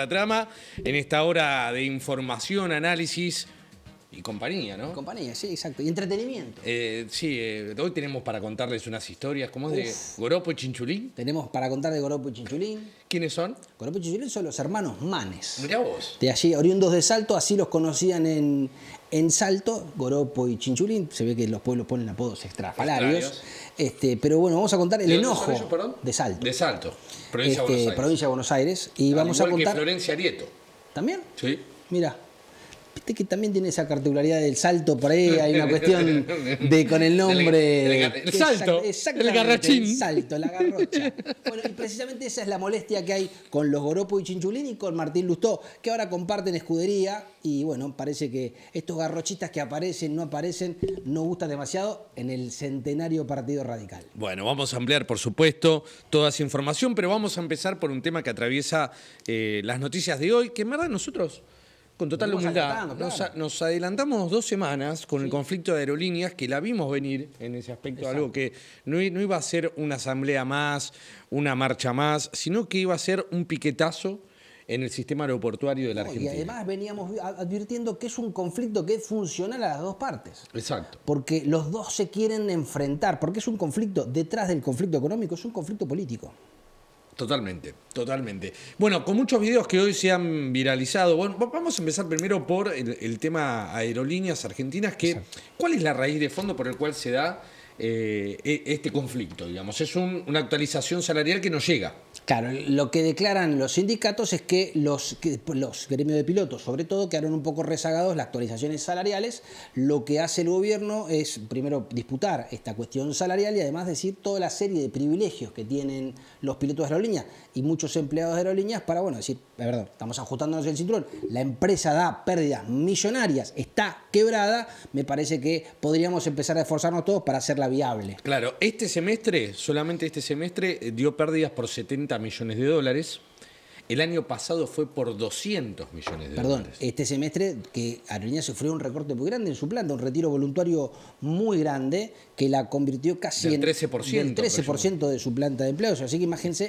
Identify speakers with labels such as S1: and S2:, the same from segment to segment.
S1: La trama en esta hora de información, análisis y compañía, ¿no?
S2: Compañía, sí, exacto. Y entretenimiento.
S1: Hoy tenemos para contarles unas historias, como es de Goropo y Chinchulín.
S2: Tenemos para contar de Goropo y Chinchulín.
S1: ¿Quiénes son?
S2: Goropo y Chinchulín son los hermanos Manes.
S1: Mirá vos.
S2: De allí, oriundos de Salto, así los conocían en Salto, Goropo y Chinchulín. Se ve que los pueblos ponen apodos extrafalarios. Pero bueno, vamos a contar el enojo
S1: ellos, perdón?
S2: de Salto.
S1: De Salto, provincia de Buenos Aires.
S2: Provincia de Buenos Aires. Y vamos a
S1: igual
S2: contar.
S1: que Florencia Arieto.
S2: ¿También?
S1: Sí.
S2: Mira. Viste que también tiene esa particularidad del Salto por ahí, hay una cuestión de con el nombre.
S1: El Salto,
S2: el
S1: garrachín.
S2: El Salto, la garrocha. Bueno, y precisamente esa es la molestia que hay con los Goropo y Chinchulín y con Martín Lustó, que ahora comparten escudería y bueno, parece que estos garrochistas que aparecen, no gustan demasiado en el centenario Partido Radical.
S1: Bueno, vamos a ampliar, por supuesto, toda esa información, pero vamos a empezar por un tema que atraviesa las noticias de hoy, que en verdad nosotros, con total humildad, nos adelantamos 2 semanas con el conflicto de aerolíneas, que la vimos venir en ese aspecto. Exacto. Algo que no iba a ser una asamblea más, una marcha más, sino que iba a ser un piquetazo en el sistema aeroportuario de la Argentina.
S2: Y además veníamos advirtiendo que es un conflicto que es funcional a las dos partes.
S1: Exacto.
S2: Porque los dos se quieren enfrentar, porque es un conflicto, detrás del conflicto económico, es un conflicto político.
S1: Totalmente, totalmente. Bueno, con muchos videos que hoy se han viralizado, bueno, vamos a empezar primero por el tema aerolíneas argentinas, que ¿cuál es la raíz de fondo por el cual se da este conflicto? Digamos, es una actualización salarial que no llega.
S2: Claro, lo que declaran los sindicatos es que los gremios de pilotos, sobre todo, quedaron un poco rezagados las actualizaciones salariales. Lo que hace el gobierno es, primero, disputar esta cuestión salarial y además decir toda la serie de privilegios que tienen los pilotos de aerolíneas y muchos empleados de aerolíneas para, bueno, decir, la verdad, estamos ajustándonos el cinturón, la empresa da pérdidas millonarias, está quebrada, me parece que podríamos empezar a esforzarnos todos para hacerla viable.
S1: Claro, solamente este semestre, dio pérdidas por 70 millones de dólares. El año pasado fue por 200 millones de dólares.
S2: Este semestre que Aerolíneas sufrió un recorte muy grande en su planta, un retiro voluntario muy grande que la convirtió casi
S1: del 13%,
S2: del 13% de su planta de empleados. Así que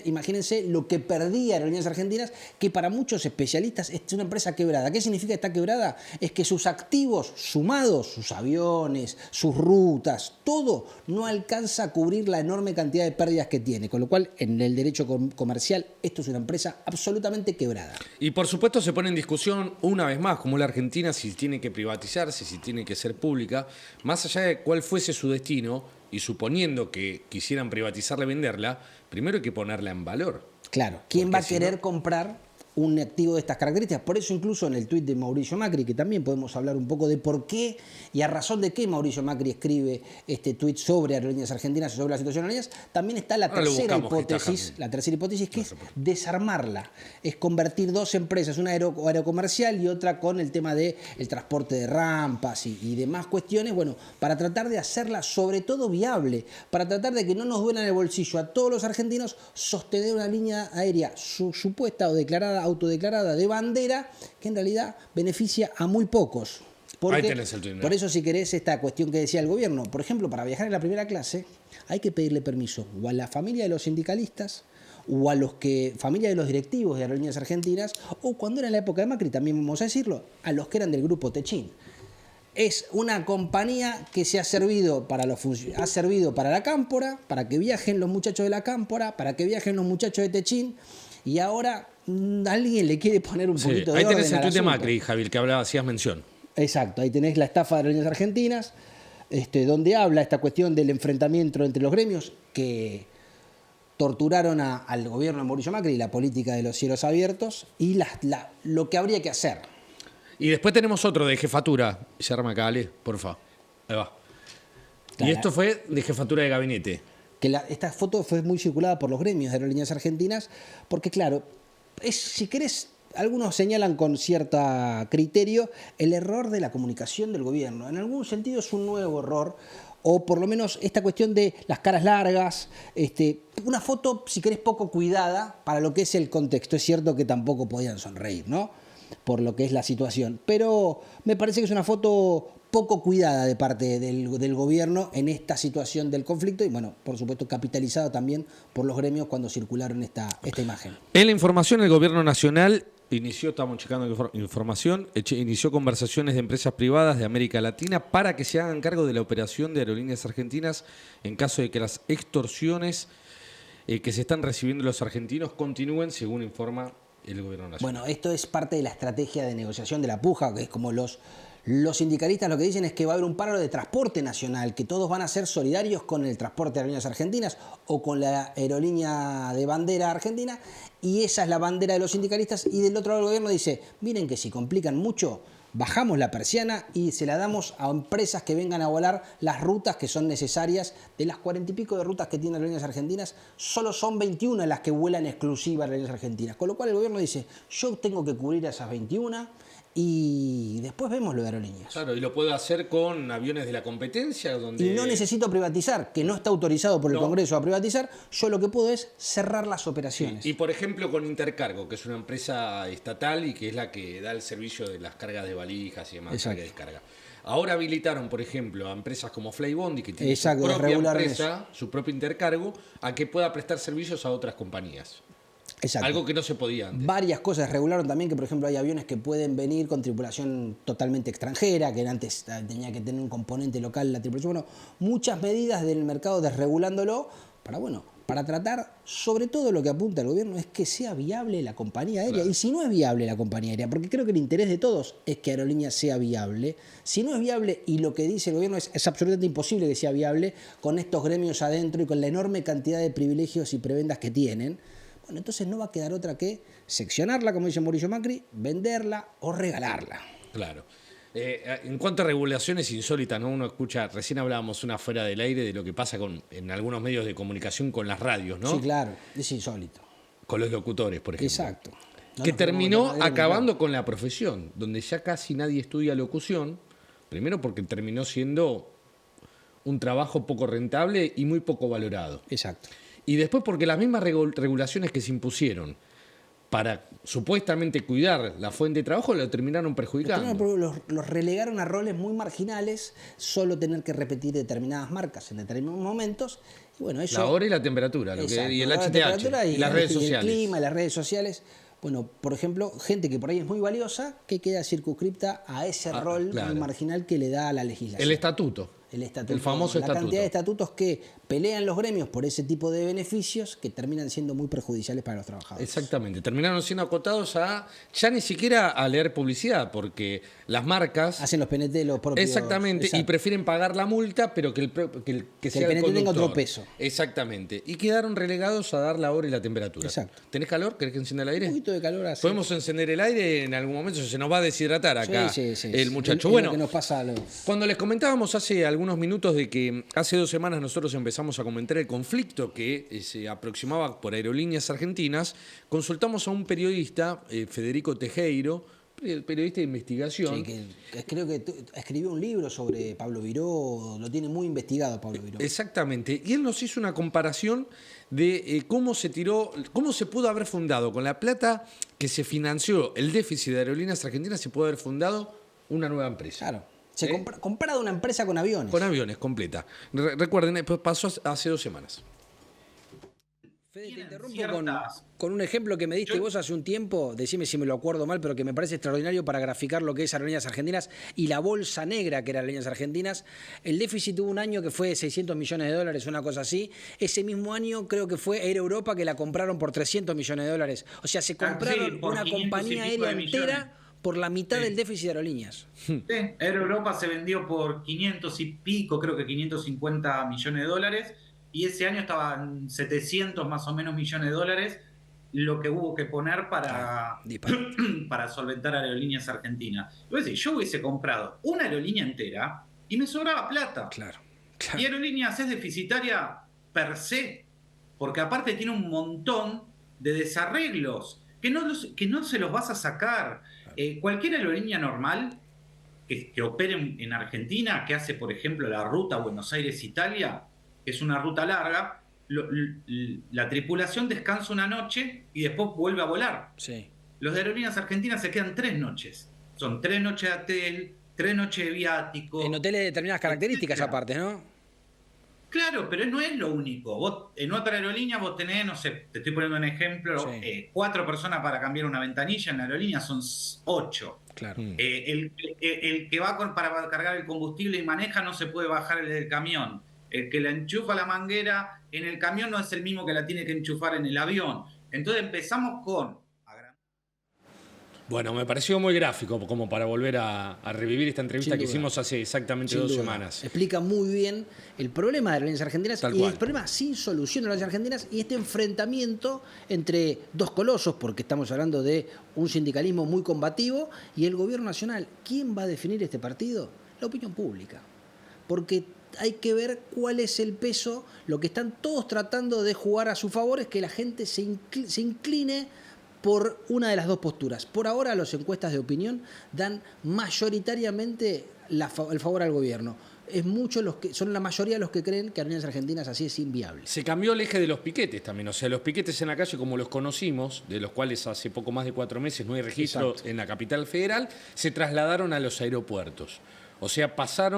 S2: imagínense lo que perdía Aerolíneas Argentinas, que para muchos especialistas es una empresa quebrada. ¿Qué significa estar quebrada? Es que sus activos sumados, sus aviones, sus rutas, todo no alcanza a cubrir la enorme cantidad de pérdidas que tiene. Con lo cual, en el derecho comercial, esto es una empresa absolutamente quebrada.
S1: Y por supuesto se pone en discusión una vez más, como la Argentina, si tiene que privatizarse, si tiene que ser pública, más allá de cuál fuese su destino, y suponiendo que quisieran privatizarla y venderla, primero hay que ponerla en valor.
S2: Claro, ¿quién va a querer comprar un activo de estas características? Por eso incluso en el tuit de Mauricio Macri, que también podemos hablar un poco de por qué y a razón de qué Mauricio Macri escribe este tuit sobre Aerolíneas Argentinas y sobre la situación de Aerolíneas, también está la tercera hipótesis, que es desarmarla, es convertir dos empresas, una aerocomercial y otra con el tema del transporte de rampas y demás cuestiones, bueno, para tratar de hacerla sobre todo viable, para tratar de que no nos duela en el bolsillo a todos los argentinos sostener una línea aérea supuesta o declarada, autodeclarada de bandera, que en realidad beneficia a muy pocos.
S1: Ahí tenés el tuit.
S2: Por eso, si querés, esta cuestión que decía el gobierno, por ejemplo, para viajar en la primera clase, hay que pedirle permiso o a la familia de los sindicalistas o a familia de los directivos de Aerolíneas Argentinas, o cuando era la época de Macri, también vamos a decirlo, a los que eran del grupo Techin. Es una compañía que ha servido para la Cámpora, para que viajen los muchachos de la Cámpora, para que viajen los muchachos de Techin, y ahora alguien le quiere poner un poquito de orden.
S1: Ahí tenés el tuit de Macri, Javier, que hacías mención.
S2: Exacto, ahí tenés la estafa de Aerolíneas Argentinas, donde habla esta cuestión del enfrentamiento entre los gremios que torturaron al gobierno de Mauricio Macri y la política de los cielos abiertos y lo que habría que hacer. Y
S1: después tenemos otro de jefatura. Se arma acá, Ale, porfa. Ahí va. Claro. Y esto fue de jefatura de gabinete.
S2: Esta foto fue muy circulada por los gremios de Aerolíneas Argentinas, porque claro, si querés, algunos señalan con cierto criterio el error de la comunicación del gobierno. En algún sentido es un nuevo error, o por lo menos esta cuestión de las caras largas, una foto, si querés, poco cuidada para lo que es el contexto. Es cierto que tampoco podían sonreír, ¿no?, por lo que es la situación, pero me parece que es una foto poco cuidada de parte del gobierno en esta situación del conflicto y, bueno, por supuesto, capitalizado también por los gremios cuando circularon esta imagen.
S1: En la información, el gobierno nacional estamos checando información, inició conversaciones de empresas privadas de América Latina para que se hagan cargo de la operación de Aerolíneas Argentinas en caso de que las extorsiones que se están recibiendo los argentinos continúen, según informa el gobierno nacional.
S2: Bueno, esto es parte de la estrategia de negociación de la puja, que es como los sindicalistas lo que dicen es que va a haber un paro de transporte nacional, que todos van a ser solidarios con el transporte de aerolíneas argentinas o con la aerolínea de bandera argentina, y esa es la bandera de los sindicalistas, y del otro lado el gobierno dice, miren que si complican mucho, bajamos la persiana y se la damos a empresas que vengan a volar las rutas que son necesarias. De las 40 y pico de rutas que tienen Aerolíneas Argentinas, solo son 21 las que vuelan exclusivas Aerolíneas Argentinas. Con lo cual el gobierno dice, yo tengo que cubrir a esas 21 y después vemos lo de aerolíneas.
S1: Claro, y lo puedo hacer con aviones de la competencia. Donde...
S2: Y no necesito privatizar, que no está autorizado por el Congreso a privatizar. Yo lo que puedo es cerrar las operaciones.
S1: Y por ejemplo con Intercargo, que es una empresa estatal y que es la que da el servicio de las cargas de valijas y demás, carga y descarga. Ahora habilitaron, por ejemplo, a empresas como Flybondi, que tiene su propia Intercargo, a que pueda prestar servicios a otras compañías.
S2: Exacto.
S1: Algo que no se podía antes.
S2: Varias cosas regularon también, que por ejemplo hay aviones que pueden venir con tripulación totalmente extranjera, que antes tenía que tener un componente local la tripulación. Bueno, muchas medidas del mercado desregulándolo para tratar, sobre todo lo que apunta el gobierno es que sea viable la compañía aérea. Claro. Y si no es viable la compañía aérea, porque creo que el interés de todos es que Aerolíneas sea viable, si no es viable, y lo que dice el gobierno es absolutamente imposible que sea viable con estos gremios adentro y con la enorme cantidad de privilegios y prebendas que tienen, bueno, entonces no va a quedar otra que seccionarla, como dice Mauricio Macri, venderla o regalarla.
S1: Claro. En cuanto a regulaciones insólitas, ¿no? Uno escucha, recién hablábamos una fuera del aire de lo que pasa en algunos medios de comunicación con las radios, ¿no?
S2: Sí, claro, es insólito.
S1: Con los locutores, por ejemplo.
S2: Exacto.
S1: Que terminó acabando con la profesión, donde ya casi nadie estudia locución, primero porque terminó siendo un trabajo poco rentable y muy poco valorado.
S2: Exacto.
S1: Y después porque las mismas regulaciones que se impusieron para supuestamente cuidar la fuente de trabajo lo terminaron perjudicando.
S2: Los relegaron a roles muy marginales, solo tener que repetir determinadas marcas en determinados momentos. Y bueno, eso,
S1: la hora y la temperatura, y el HTH, y las redes sociales.
S2: El clima, las redes sociales. Bueno, por ejemplo, gente que por ahí es muy valiosa, que queda circunscripta a ese rol muy marginal que le da la legislación.
S1: El estatuto. El famoso estatuto.
S2: La cantidad de estatutos que pelean los gremios por ese tipo de beneficios que terminan siendo muy perjudiciales para los trabajadores.
S1: Exactamente. Terminaron siendo acotados a ya ni siquiera a leer publicidad, porque las marcas...
S2: hacen los PNT los propios...
S1: Exactamente, y prefieren pagar la multa, pero que sea el
S2: PNT tenga otro peso.
S1: Exactamente. Y quedaron relegados a dar la hora y la temperatura.
S2: Exacto.
S1: ¿Tenés calor? ¿Querés que encienda el aire?
S2: Un poquito de calor así.
S1: Podemos encender el aire en algún momento, se nos va a deshidratar acá el muchacho.
S2: Bueno, lo que nos pasa
S1: cuando les comentábamos hace algunos minutos de que hace 2 semanas nosotros empezamos a comentar el conflicto que se aproximaba por Aerolíneas Argentinas, consultamos a un periodista, Federico Tejero, periodista de investigación.
S2: Sí, que creo que escribió un libro sobre Pablo Viró, lo tiene muy investigado Pablo Viró.
S1: Exactamente, y él nos hizo una comparación de cómo se pudo haber fundado con la plata que se financió el déficit de Aerolíneas Argentinas, se pudo haber fundado una nueva empresa.
S2: Claro. Se comprado una empresa con aviones.
S1: Con aviones, completa. Recuerden, pasó hace 2 semanas.
S2: Fede, te interrumpo con un ejemplo que me diste vos hace un tiempo, decime si me lo acuerdo mal, pero que me parece extraordinario para graficar lo que es Aerolíneas Argentinas y la bolsa negra que era Aerolíneas Argentinas. El déficit tuvo un año que fue de $600 millones, una cosa así. Ese mismo año creo que fue Air Europa que la compraron por $300 millones. O sea, se compraron una compañía aérea entera por la mitad del déficit de Aerolíneas.
S3: Sí, Air Europa se vendió por 500 y pico, creo que $550 millones, y ese año estaban 700 más o menos millones de dólares lo que hubo que poner para solventar Aerolíneas Argentinas. Es decir, yo hubiese comprado una aerolínea entera y me sobraba plata.
S2: Claro.
S3: Y Aerolíneas es deficitaria per se, porque aparte tiene un montón de desarreglos que no se los vas a sacar. Cualquier aerolínea normal que opere en Argentina, que hace, por ejemplo, la ruta Buenos Aires-Italia, que es una ruta larga, la tripulación descansa una noche y después vuelve a volar.
S2: Sí.
S3: Los de Aerolíneas Argentinas se quedan 3 noches. Son 3 noches de hotel, 3 noches de viático.
S2: En hoteles de determinadas características aparte, ¿no?
S3: Claro, pero no es lo único. Vos, en otra aerolínea vos tenés, no sé, te estoy poniendo un ejemplo, 4 personas para cambiar una ventanilla, en la aerolínea son 8.
S2: Claro.
S3: El que va para cargar el combustible y maneja no se puede bajar del camión. El que la enchufa la manguera en el camión no es el mismo que la tiene que enchufar en el avión. Entonces empezamos con...
S1: Bueno, me pareció muy gráfico como para volver a revivir esta entrevista que hicimos hace exactamente 2 semanas.
S2: Explica muy bien el problema de las aerolíneas argentinas y el problema sin solución de las aerolíneas argentinas y este enfrentamiento entre dos colosos, porque estamos hablando de un sindicalismo muy combativo y el gobierno nacional. ¿Quién va a definir este partido? La opinión pública. Porque hay que ver cuál es el peso. Lo que están todos tratando de jugar a su favor es que la gente se incline por una de las dos posturas. Por ahora, las encuestas de opinión dan mayoritariamente el favor al gobierno. Son la mayoría los que creen que Aerolíneas Argentinas así es inviable.
S1: Se cambió el eje de los piquetes también. O sea, los piquetes en la calle, como los conocimos, de los cuales hace poco más de 4 meses no hay registro en la capital federal, se trasladaron a los aeropuertos. O sea,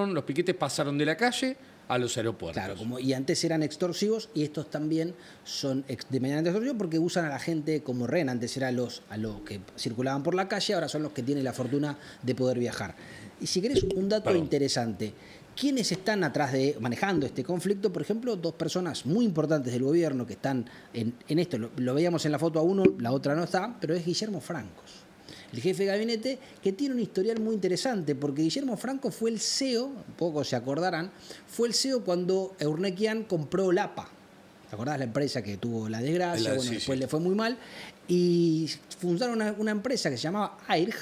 S1: los piquetes pasaron de la calle a los aeropuertos.
S2: Claro, y antes eran extorsivos y estos también son de manera extorsivos porque usan a la gente como rehén. Antes eran los que circulaban por la calle, ahora son los que tienen la fortuna de poder viajar. Y si querés un dato interesante, ¿quiénes están atrás manejando este conflicto? Por ejemplo, 2 personas muy importantes del gobierno que están en esto. Lo veíamos en la foto a uno, la otra no está, pero es Guillermo Francos, el jefe de gabinete, que tiene un historial muy interesante, porque Guillermo Franco fue el CEO, pocos se acordarán, fue el CEO cuando Eurnequian compró Lapa. ¿Te acordás la empresa que tuvo la desgracia? Después le fue muy mal. Y fundaron una empresa que se llamaba AIRG,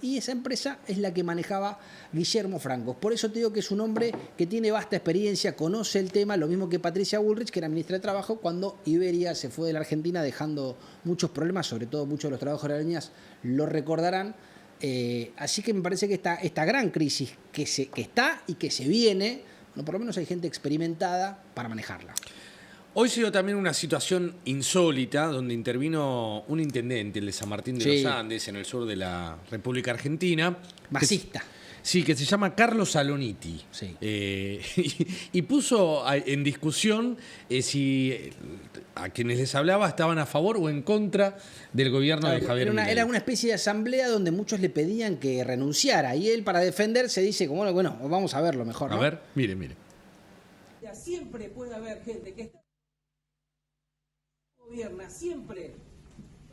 S2: y esa empresa es la que manejaba Guillermo Francos. Por eso te digo que es un hombre que tiene vasta experiencia, conoce el tema, lo mismo que Patricia Bullrich, que era ministra de Trabajo, cuando Iberia se fue de la Argentina dejando muchos problemas, sobre todo muchos de los trabajadores de aerolíneas lo recordarán. Así que me parece que esta gran crisis que está y que se viene, por lo menos hay gente experimentada para manejarla.
S1: Hoy se dio también una situación insólita donde intervino un intendente, el de San Martín de los Andes, en el sur de la República Argentina.
S2: Masista.
S1: Que se llama Carlos Saloniti.
S2: Sí.
S1: Y puso en discusión si a quienes les hablaba estaban a favor o en contra del gobierno de Javier Milei.
S2: Era una especie de asamblea donde muchos le pedían que renunciara. Y él, para defenderse, dice, bueno, vamos a verlo mejor, ¿no?
S1: A ver, mire.
S4: Siempre puede haber gente que está gobierna, siempre.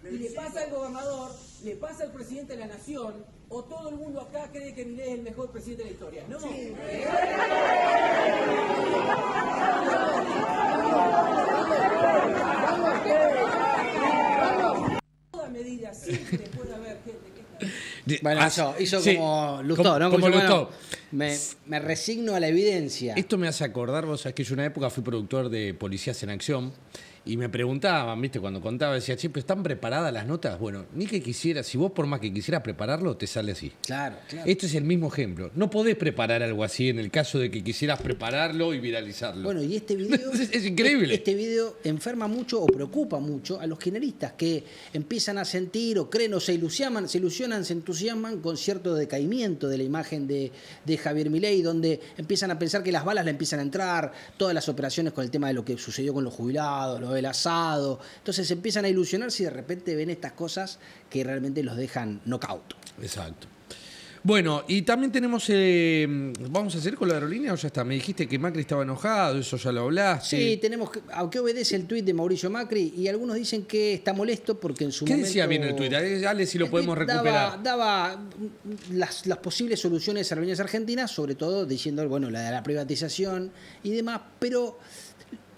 S4: Y le pasa al gobernador, le pasa al presidente de la nación, o todo el mundo acá cree que Milei es el mejor presidente de la historia. No. Sí. Toda medida siempre puede haber gente que está...
S2: Bueno, hizo como Lustó, ¿no?
S1: Como Lustó.
S2: Me resigno a la evidencia.
S1: Esto me hace acordar, vos sabés que yo una época fui productor de Policías en Acción. Y me preguntaban, ¿viste? Cuando contaba, decía, che, ¿pero están preparadas las notas? Bueno, ni que quisiera, si vos por más que quisieras prepararlo, te sale así.
S2: Claro.
S1: Esto es el mismo ejemplo. No podés preparar algo así en el caso de que quisieras prepararlo y viralizarlo.
S2: Bueno, y este video...
S1: es increíble.
S2: Este video enferma mucho o preocupa mucho a los generalistas que empiezan a sentir o creen o se ilusionan, se entusiasman con cierto decaimiento de la imagen de Javier Milei, donde empiezan a pensar que las balas le empiezan a entrar, todas las operaciones con el tema de lo que sucedió con los jubilados, el asado. Entonces empiezan a ilusionarse y de repente ven estas cosas que realmente los dejan knockout.
S1: Exacto. Bueno, y también tenemos... ¿Vamos a hacer con la aerolínea o ya está? Me dijiste que Macri estaba enojado, eso ya lo hablaste.
S2: Sí, tenemos que... ¿A qué obedece el tuit de Mauricio Macri? Y algunos dicen que está molesto porque en su momento...
S1: ¿Qué decía bien el tuit? Dale si lo podemos recuperar.
S2: Daba las posibles soluciones a Aerolíneas Argentinas, sobre todo diciendo, bueno, la de la privatización y demás, pero...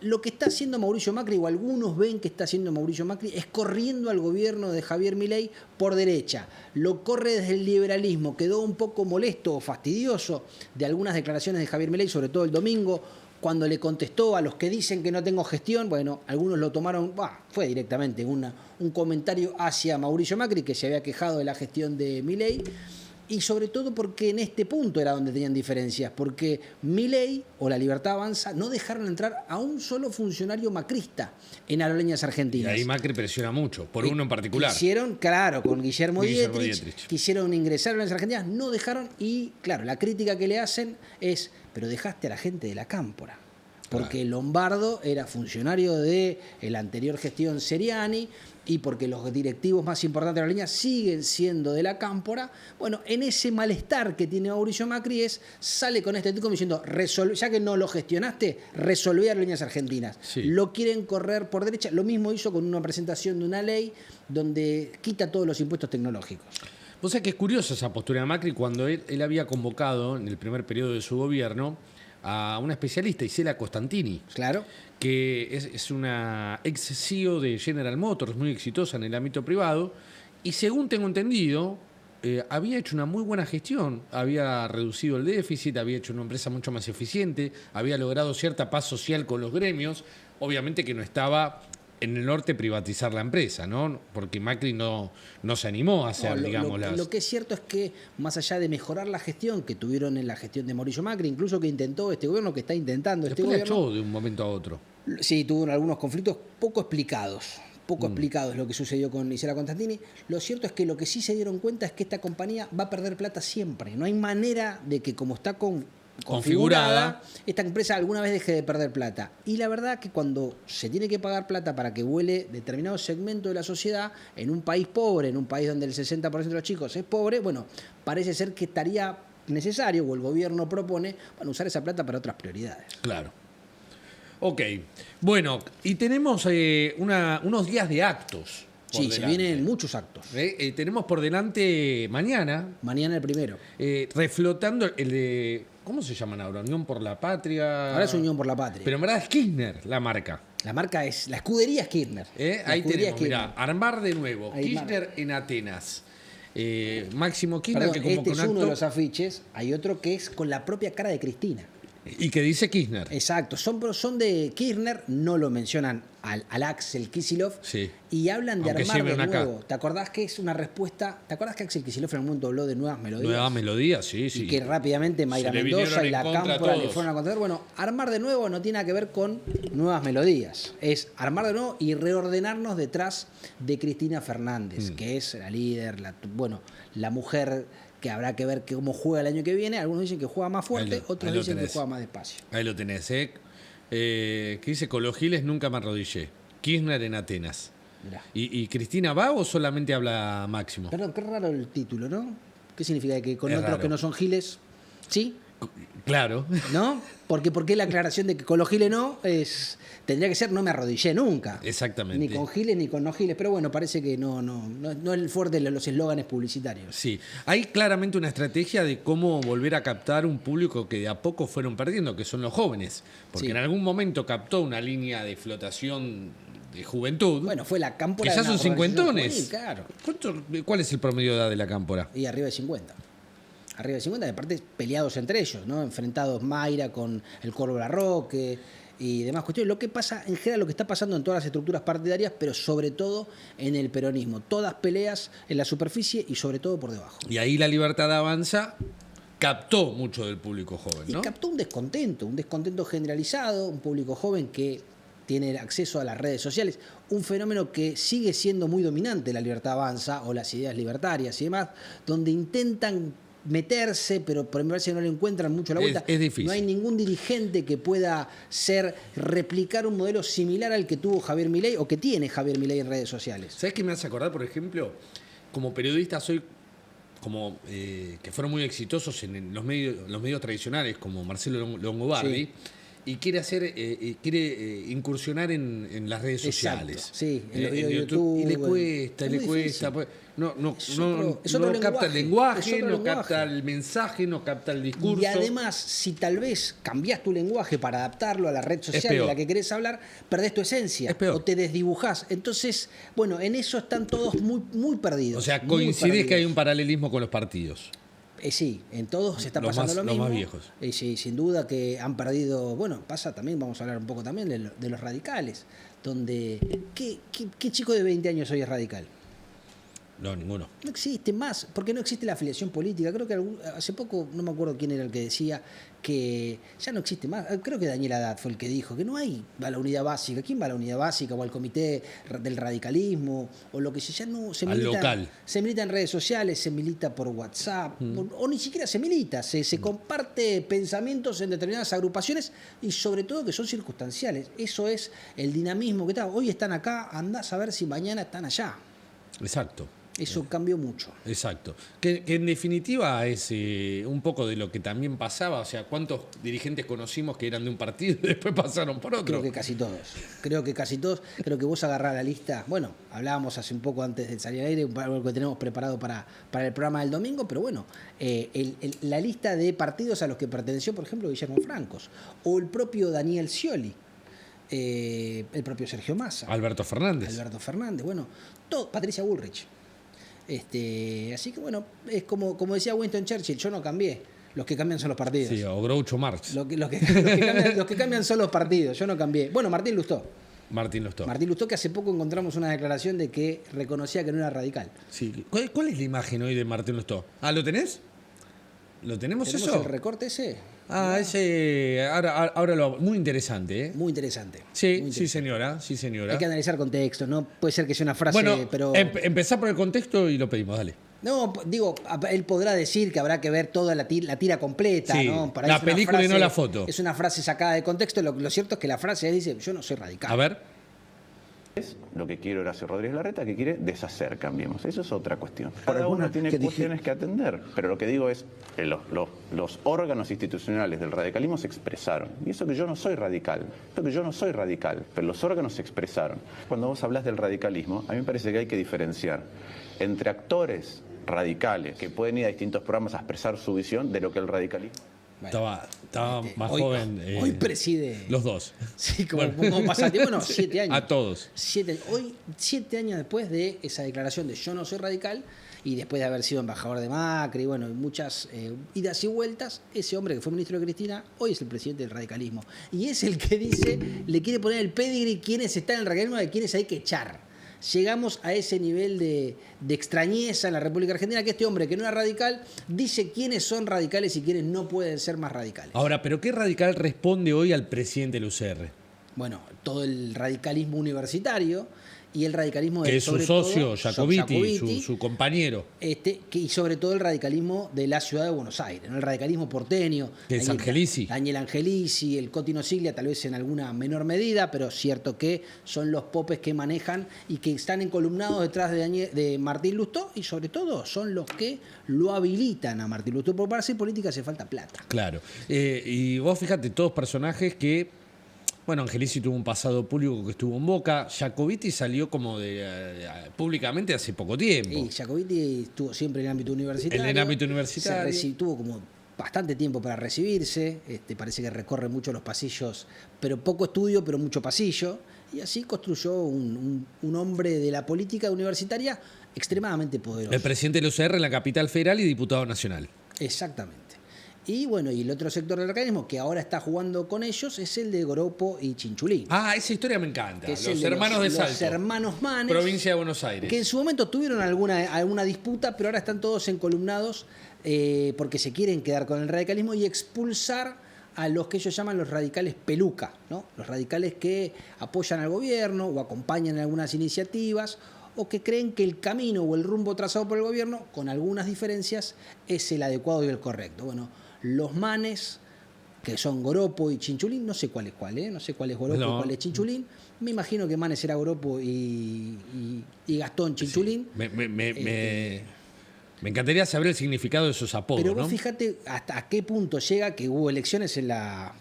S2: Lo que está haciendo Mauricio Macri, o algunos ven que está haciendo Mauricio Macri, es corriendo al gobierno de Javier Milei por derecha. Lo corre desde el liberalismo. Quedó un poco molesto o fastidioso de algunas declaraciones de Javier Milei, sobre todo el domingo, cuando le contestó a los que dicen que no tengo gestión. Bueno, algunos lo tomaron, fue directamente un comentario hacia Mauricio Macri, que se había quejado de la gestión de Milei. Y sobre todo porque en este punto era donde tenían diferencias, porque Milei o La Libertad Avanza no dejaron entrar a un solo funcionario macrista en Aerolíneas Argentinas.
S1: Y ahí Macri presiona mucho, por uno en particular.
S2: Quisieron, claro, con Guillermo Dietrich, quisieron ingresar a Aerolíneas Argentinas, no dejaron, y claro, la crítica que le hacen es, pero dejaste a la gente de la cámpora. porque Lombardo era funcionario de la anterior gestión Seriani y porque los directivos más importantes de la línea siguen siendo de la Cámpora. Bueno, en ese malestar que tiene Mauricio Macri sale con este tipo diciendo, ya que no lo gestionaste, resolvé Aerolíneas Argentinas.
S1: Sí.
S2: Lo quieren correr por derecha. Lo mismo hizo con una presentación de una ley donde quita todos los impuestos tecnológicos.
S1: Vos sabés que es curiosa esa postura de Macri cuando él había convocado en el primer periodo de su gobierno a una especialista, Isela Costantini.
S2: Claro.
S1: Que es una ex CEO de General Motors, muy exitosa en el ámbito privado, y según tengo entendido, había hecho una muy buena gestión, había reducido el déficit, había hecho una empresa mucho más eficiente, había logrado cierta paz social con los gremios, obviamente que no estaba en el norte privatizar la empresa, ¿no? Porque Macri no se animó a hacer,
S2: Lo que es cierto es que, más allá de mejorar la gestión que tuvieron en la gestión de Mauricio Macri, incluso que intentó este gobierno, que está intentando
S1: Después
S2: este
S1: la
S2: gobierno...
S1: echó de un momento a otro.
S2: Sí, tuvo algunos conflictos poco explicados. Poco explicado es lo que sucedió con Isela Costantini. Lo cierto es que lo que sí se dieron cuenta es que esta compañía va a perder plata siempre. No hay manera de que, como está configurada, esta empresa alguna vez deje de perder plata. Y la verdad que cuando se tiene que pagar plata para que vuele determinado segmento de la sociedad, en un país pobre, en un país donde el 60% de los chicos es pobre, bueno, parece ser que estaría necesario, o el gobierno propone, usar esa plata para otras prioridades.
S1: Claro. Ok. Bueno, y tenemos unos días de actos.
S2: Sí, se vienen muchos actos.
S1: Tenemos por delante mañana.
S2: Mañana el primero.
S1: Reflotando el de... ¿Cómo se llaman ahora? Unión por la Patria.
S2: Ahora es Unión por la Patria.
S1: Pero en verdad es Kirchner la marca.
S2: La marca es... La escudería es Kirchner.
S1: Ahí tenemos, mirá, armar de nuevo. Kirchner en Atenas. Máximo Kirchner,
S2: perdón,
S1: que como
S2: este es uno de los afiches. Hay otro que es con la propia cara de Cristina.
S1: Y que dice Kirchner.
S2: Exacto, son de Kirchner, no lo mencionan al Axel Kicillof,
S1: sí.
S2: Y hablan de
S1: aunque
S2: armar de nuevo.
S1: Acá.
S2: ¿Te acordás que es una respuesta? ¿Te acordás que Axel Kicillof en algún momento habló de nuevas melodías?
S1: Nuevas melodías, sí, sí.
S2: Y que rápidamente Mayra Mendoza y la Cámpora le fueron a contar. Bueno, armar de nuevo no tiene nada que ver con nuevas melodías. Es armar de nuevo y reordenarnos detrás de Cristina Fernández, que es la líder, la mujer que habrá que ver cómo juega el año que viene. Algunos dicen que juega más fuerte, otros dicen que juega más despacio.
S1: Ahí lo tenés, que dice, con los giles nunca me arrodillé. Kirchner en Atenas. ¿Y Cristina va o solamente habla Máximo?
S2: Perdón, qué raro el título, ¿no? ¿Qué significa? ¿Que con otros
S1: raro.
S2: que no son giles, sí?
S1: Claro.
S2: ¿No? ¿Por qué la aclaración de que con los giles no tendría que ser no me arrodillé nunca?
S1: Exactamente.
S2: Ni con giles ni con no giles, pero bueno, parece que no es el fuerte de los eslóganes publicitarios.
S1: Sí, hay claramente una estrategia de cómo volver a captar un público que de a poco fueron perdiendo, que son los jóvenes, porque en algún momento captó una línea de flotación de juventud.
S2: Bueno, fue la Cámpora.
S1: Que ya son cincuentones.
S2: Claro.
S1: ¿Cuál es el promedio de edad de la Cámpora?
S2: Y arriba de 50. Arriba de 50, aparte peleados entre ellos, ¿no? Enfrentados Mayra con el Corvo Larroque y demás cuestiones. Lo que pasa, en general, lo que está pasando en todas las estructuras partidarias, pero sobre todo en el peronismo. Todas peleas en la superficie y sobre todo por debajo.
S1: Y ahí la Libertad Avanza captó mucho del público joven, ¿no?
S2: Y captó un descontento generalizado, un público joven que tiene acceso a las redes sociales, un fenómeno que sigue siendo muy dominante la Libertad Avanza o las ideas libertarias y demás, donde intentan meterse, pero por me parece que no le encuentran mucho la vuelta.
S1: Es difícil.
S2: No hay ningún dirigente que pueda replicar un modelo similar al que tuvo Javier Milei o que tiene Javier Milei en redes sociales.
S1: ¿Sabés qué me hace acordar, por ejemplo? Como periodista soy como que fueron muy exitosos en los medios tradicionales, como Marcelo Longobardi.
S2: Sí.
S1: Y quiere incursionar en las redes sociales.
S2: Exacto, sí, en los videos de YouTube.
S1: Y le cuesta. No capta el lenguaje, no capta el mensaje, no capta el discurso.
S2: Y además, si tal vez cambiás tu lenguaje para adaptarlo a la red social en la que querés hablar, perdés tu esencia.
S1: Es peor.
S2: O te desdibujás. Entonces, bueno, en eso están todos muy, muy perdidos.
S1: O sea, coincide que hay un paralelismo con los partidos.
S2: Sí, en todos se está pasando lo mismo.
S1: Los más viejos.
S2: Sí, sin duda que han perdido. Bueno, pasa también, vamos a hablar un poco también de los radicales. Donde. ¿Qué chico de 20 años hoy es radical?
S1: No, ninguno.
S2: No existe más, porque no existe la afiliación política. Creo que hace poco, no me acuerdo quién era el que decía que ya no existe más. Creo que Daniel Haddad fue el que dijo que no hay a la unidad básica. ¿Quién va a la unidad básica o al comité del radicalismo o lo que sea? Ya no se milita. Al local. Se milita en redes sociales, se milita por WhatsApp, o ni siquiera se milita. Se comparte pensamientos en determinadas agrupaciones y sobre todo que son circunstanciales. Eso es el dinamismo que está. Hoy están acá, andás a ver si mañana están allá.
S1: Exacto.
S2: Eso cambió mucho.
S1: Exacto. Que en definitiva es un poco de lo que también pasaba. O sea, ¿cuántos dirigentes conocimos que eran de un partido y después pasaron por otro?
S2: Creo que casi todos. Creo que vos agarrás la lista. Bueno, hablábamos hace un poco antes de salir al aire, algo que tenemos preparado para el programa del domingo, pero bueno, la lista de partidos a los que perteneció, por ejemplo, Guillermo Francos, o el propio Daniel Scioli, el propio Sergio Massa.
S1: Alberto Fernández,
S2: bueno, todo, Patricia Bullrich. Así que bueno, es como decía Winston Churchill, yo no cambié, los que cambian son los partidos.
S1: Sí, o Groucho Marx.
S2: Los que cambian son los partidos, yo no cambié. Bueno, Martín Lustó, que hace poco encontramos una declaración de que reconocía que no era radical.
S1: Sí. ¿Cuál es la imagen hoy de Martín Lustó? ¿Lo tenés? ¿Lo tenemos eso?
S2: ¿Tenemos el recorte ese?
S1: Ese, ahora lo muy interesante, ¿eh?
S2: Muy interesante.
S1: Sí,
S2: muy interesante.
S1: Sí, señora.
S2: Hay que analizar contexto, no puede ser que sea una frase,
S1: bueno,
S2: pero...
S1: empezá por el contexto y lo pedimos, dale.
S2: No, digo, él podrá decir que habrá que ver toda la tira completa,
S1: sí,
S2: ¿no?
S1: La película y no la foto.
S2: Es una frase sacada de contexto, lo cierto es que la frase dice, yo no soy radical.
S1: A ver.
S5: Es lo que quiere Horacio Rodríguez Larreta, que quiere deshacer Cambiemos. Eso es otra cuestión. Cada uno tiene cuestiones que atender, pero lo que digo es que los órganos institucionales del radicalismo se expresaron. Y eso que yo no soy radical, pero los órganos se expresaron. Cuando vos hablas del radicalismo, a mí me parece que hay que diferenciar entre actores radicales que pueden ir a distintos programas a expresar su visión de lo que el radicalismo...
S1: Bueno, estaba más joven.
S2: Hoy preside.
S1: Los dos.
S2: Sí, como pasa el tiempo, bueno, 7 años.
S1: A todos.
S2: 7 años después de esa declaración de yo no soy radical y después de haber sido embajador de Macri, bueno, muchas idas y vueltas, ese hombre que fue ministro de Cristina, hoy es el presidente del radicalismo. Y es el que dice, le quiere poner el pedigree quiénes están en el radicalismo y quiénes hay que echar. Llegamos a ese nivel de extrañeza en la República Argentina, que este hombre que no era radical dice quiénes son radicales y quiénes no pueden ser más radicales.
S1: Ahora, ¿pero qué radical responde hoy al presidente del UCR?
S2: Bueno, todo el radicalismo universitario y el radicalismo
S1: que es su socio, Jacobiti, su compañero.
S2: Y sobre todo el radicalismo de la ciudad de Buenos Aires, ¿no? El radicalismo porteño.
S1: Que es Angelici.
S2: Daniel Angelici, el Cotino Siglia, tal vez en alguna menor medida, pero cierto que son los popes que manejan y que están encolumnados detrás de Martín Lustó y sobre todo son los que lo habilitan a Martín Lustó. Porque para hacer política hace falta plata.
S1: Claro. Y vos fíjate, todos personajes que... Bueno, Angelici tuvo un pasado público que estuvo en Boca. Jacobiti salió como públicamente hace poco tiempo.
S2: Sí, Jacobiti estuvo siempre en el ámbito universitario.
S1: En el ámbito universitario.
S2: Tuvo como bastante tiempo para recibirse. Parece que recorre mucho los pasillos, pero poco estudio, pero mucho pasillo. Y así construyó un hombre de la política universitaria extremadamente poderoso.
S1: El presidente del UCR en la capital federal y diputado nacional.
S2: Exactamente. Y bueno, y el otro sector del radicalismo que ahora está jugando con ellos es el de Goropo y Chinchulín.
S1: Esa historia me encanta. Los hermanos de Salto.
S2: Los hermanos Manes.
S1: Provincia de Buenos Aires.
S2: Que en su momento tuvieron alguna disputa, pero ahora están todos encolumnados porque se quieren quedar con el radicalismo y expulsar a los que ellos llaman los radicales peluca, ¿no? Los radicales que apoyan al gobierno o acompañan algunas iniciativas o que creen que el camino o el rumbo trazado por el gobierno, con algunas diferencias, es el adecuado y el correcto. Bueno, los Manes, que son Goropo y Chinchulín, no sé cuál es cuál, no sé cuál es Goropo y cuál es Chinchulín. Me imagino que Manes era Goropo y Gastón Chinchulín.
S1: Sí. Me encantaría saber el significado de esos apodos.
S2: Pero vos fíjate hasta qué punto llega que hubo elecciones en la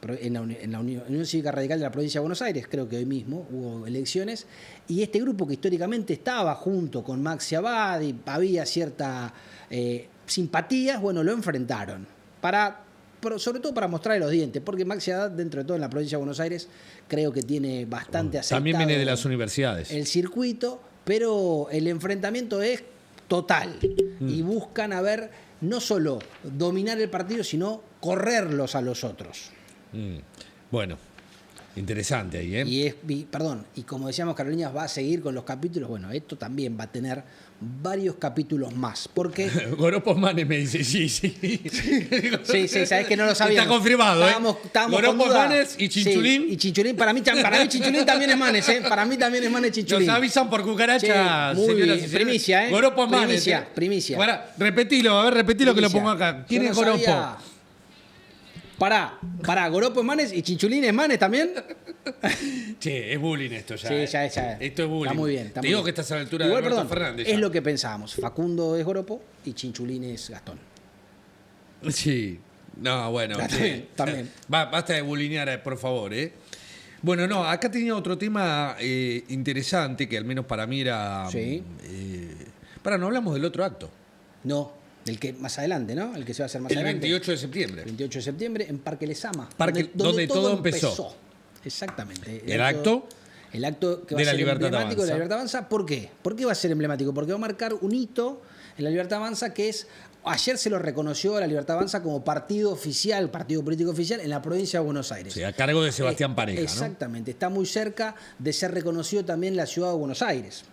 S2: Unión Cívica Radical de la Provincia de Buenos Aires, creo que hoy mismo hubo elecciones, y este grupo que históricamente estaba junto con Maxi Abad y había cierta simpatía, bueno, lo enfrentaron. Sobre todo para mostrarle los dientes, porque Maxi Haddad, dentro de todo en la provincia de Buenos Aires, creo que tiene bastante aceptado.
S1: También viene de las universidades.
S2: El circuito, pero el enfrentamiento es total. Y buscan no solo dominar el partido, sino correrlos a los otros.
S1: Bueno, Interesante ahí, ¿eh?
S2: Y como decíamos, Carolina va a seguir con los capítulos. Bueno, esto también va a tener varios capítulos más. Porque.
S1: Goropos Manes me dice, sí.
S2: Sí, sabes que no lo sabíamos.
S1: Está confirmado,
S2: estábamos
S1: Goropos Manes y Chinchulín.
S2: Sí, y Chinchulín, para mí Chinchulín también es Manes, ¿eh? Para mí también es Manes Chinchulín.
S1: Nos avisan por cucaracha,
S2: muy
S1: señoras
S2: bien.
S1: y señores.
S2: Primicia, ¿eh?
S1: Goropos Manes.
S2: Primicia.
S1: Repetilo que lo pongo acá. ¿Quién es Goropo?
S2: Pará, Goropo es Manes y Chinchulín es Manes también.
S1: Che, es bullying esto ya.
S2: Sí, ya.
S1: Esto es bullying.
S2: Está muy bien.
S1: Te digo que estás a la altura
S2: Igual,
S1: de Alberto Fernández.
S2: Es lo que pensábamos. Facundo es Goropo y Chinchulín es Gastón.
S1: Sí. No, bueno.
S2: También.
S1: Basta de bullinear, por favor, ¿eh? Bueno, no, acá tenía otro tema interesante que al menos para mí era...
S2: Sí.
S1: No hablamos del otro acto.
S2: No. El que más adelante, ¿no? El que se va a hacer más
S1: el
S2: adelante.
S1: 28 de septiembre.
S2: El 28 de septiembre en Parque Lezama.
S1: Donde todo empezó.
S2: Exactamente.
S1: El acto
S2: que va a ser emblemático de la Libertad Avanza. ¿Por qué? ¿Por qué va a ser emblemático? Porque va a marcar un hito en la Libertad Avanza que es... Ayer se lo reconoció a la Libertad Avanza como partido político oficial en la provincia de Buenos Aires.
S1: Sí, a cargo de Sebastián Pareja, ¿no?
S2: Exactamente. Está muy cerca de ser reconocido también en la ciudad de Buenos Aires.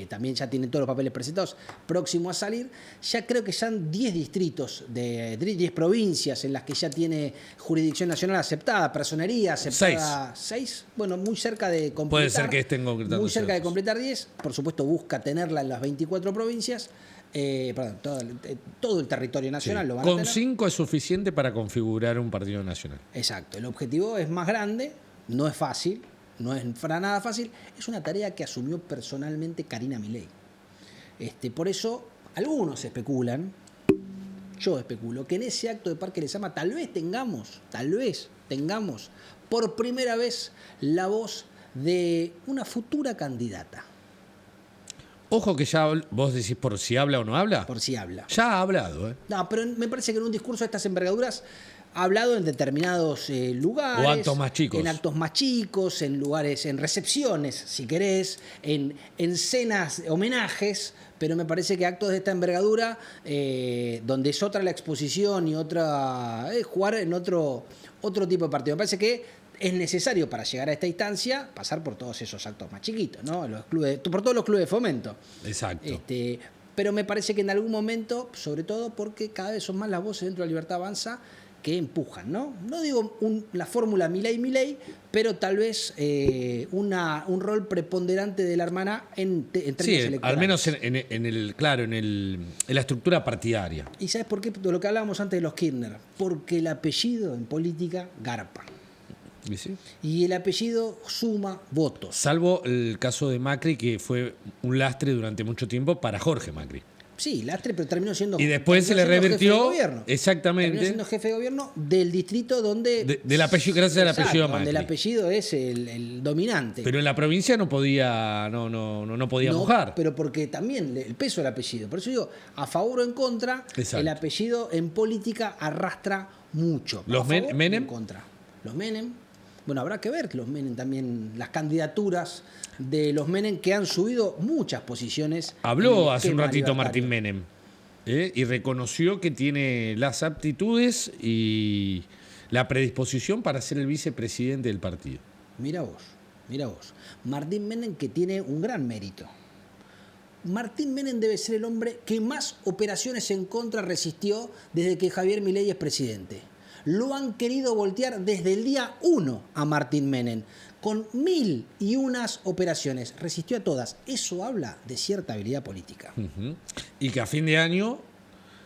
S2: También ya tiene todos los papeles presentados, próximo a salir. Ya creo que ya 10 distritos, 10 provincias en las que ya tiene jurisdicción nacional aceptada, personería aceptada. 6. Bueno, muy cerca de completar.
S1: Puede ser que estén concretando.
S2: Muy cerca de completar 10. Por supuesto, busca tenerla en las 24 provincias. Todo el territorio nacional lo van a tener.
S1: Con 5 es suficiente para configurar un partido nacional.
S2: Exacto. El objetivo es más grande, no es fácil. No es para nada fácil, es una tarea que asumió personalmente Karina Milei. Por eso, algunos especulan, yo especulo, que en ese acto de Parque Lezama tal vez tengamos, por primera vez, la voz de una futura candidata.
S1: Ojo que ya vos decís por si habla o no habla.
S2: Por si habla.
S1: Ya ha hablado, ¿eh?
S2: No, pero me parece que en un discurso de estas envergaduras ha hablado en determinados lugares.
S1: O actos más chicos.
S2: En actos más chicos, en lugares, en recepciones, si querés, en cenas, homenajes, pero me parece que actos de esta envergadura, donde es otra la exposición y otra jugar en otro tipo de partido. Me parece que es necesario para llegar a esta instancia pasar por todos esos actos más chiquitos, ¿no? Por todos los clubes de fomento.
S1: Exacto.
S2: Pero me parece que en algún momento, sobre todo porque cada vez son más las voces dentro de la Libertad Avanza que empujan, ¿no? No digo la fórmula Milei, pero tal vez un rol preponderante de la hermana en términos electorales.
S1: Al menos en la estructura partidaria.
S2: ¿Y sabes por qué? De lo que hablábamos antes de los Kirchner. Porque el apellido en política garpa.
S1: ¿Y sí?
S2: Y el apellido suma votos.
S1: Salvo el caso de Macri, que fue un lastre durante mucho tiempo para Jorge Macri.
S2: Sí, lastre, pero terminó siendo...
S1: Y después se le revirtió...
S2: Terminó
S1: Exactamente.
S2: siendo jefe de gobierno del distrito donde...
S1: Del apellido, gracias al apellido Macri.
S2: Donde el apellido es el dominante.
S1: Pero en la provincia no podía mojar.
S2: Pero porque también el peso del apellido. Por eso digo, a favor o en contra,
S1: exacto,
S2: el apellido en política arrastra mucho.
S1: ¿Los Menem?
S2: En contra. Los Menem... Bueno, habrá que ver que los Menem también, las candidaturas de los Menem que han subido muchas posiciones.
S1: Habló hace un ratito Martín Menem y reconoció que tiene las aptitudes y la predisposición para ser el vicepresidente del partido.
S2: Mira vos. Martín Menem, que tiene un gran mérito. Martín Menem debe ser el hombre que más operaciones en contra resistió desde que Javier Milei es presidente. Lo han querido voltear desde el día 1 a Martín Menem, con 1001 operaciones. Resistió a todas. Eso habla de cierta habilidad política.
S1: Uh-huh. Y que a fin de año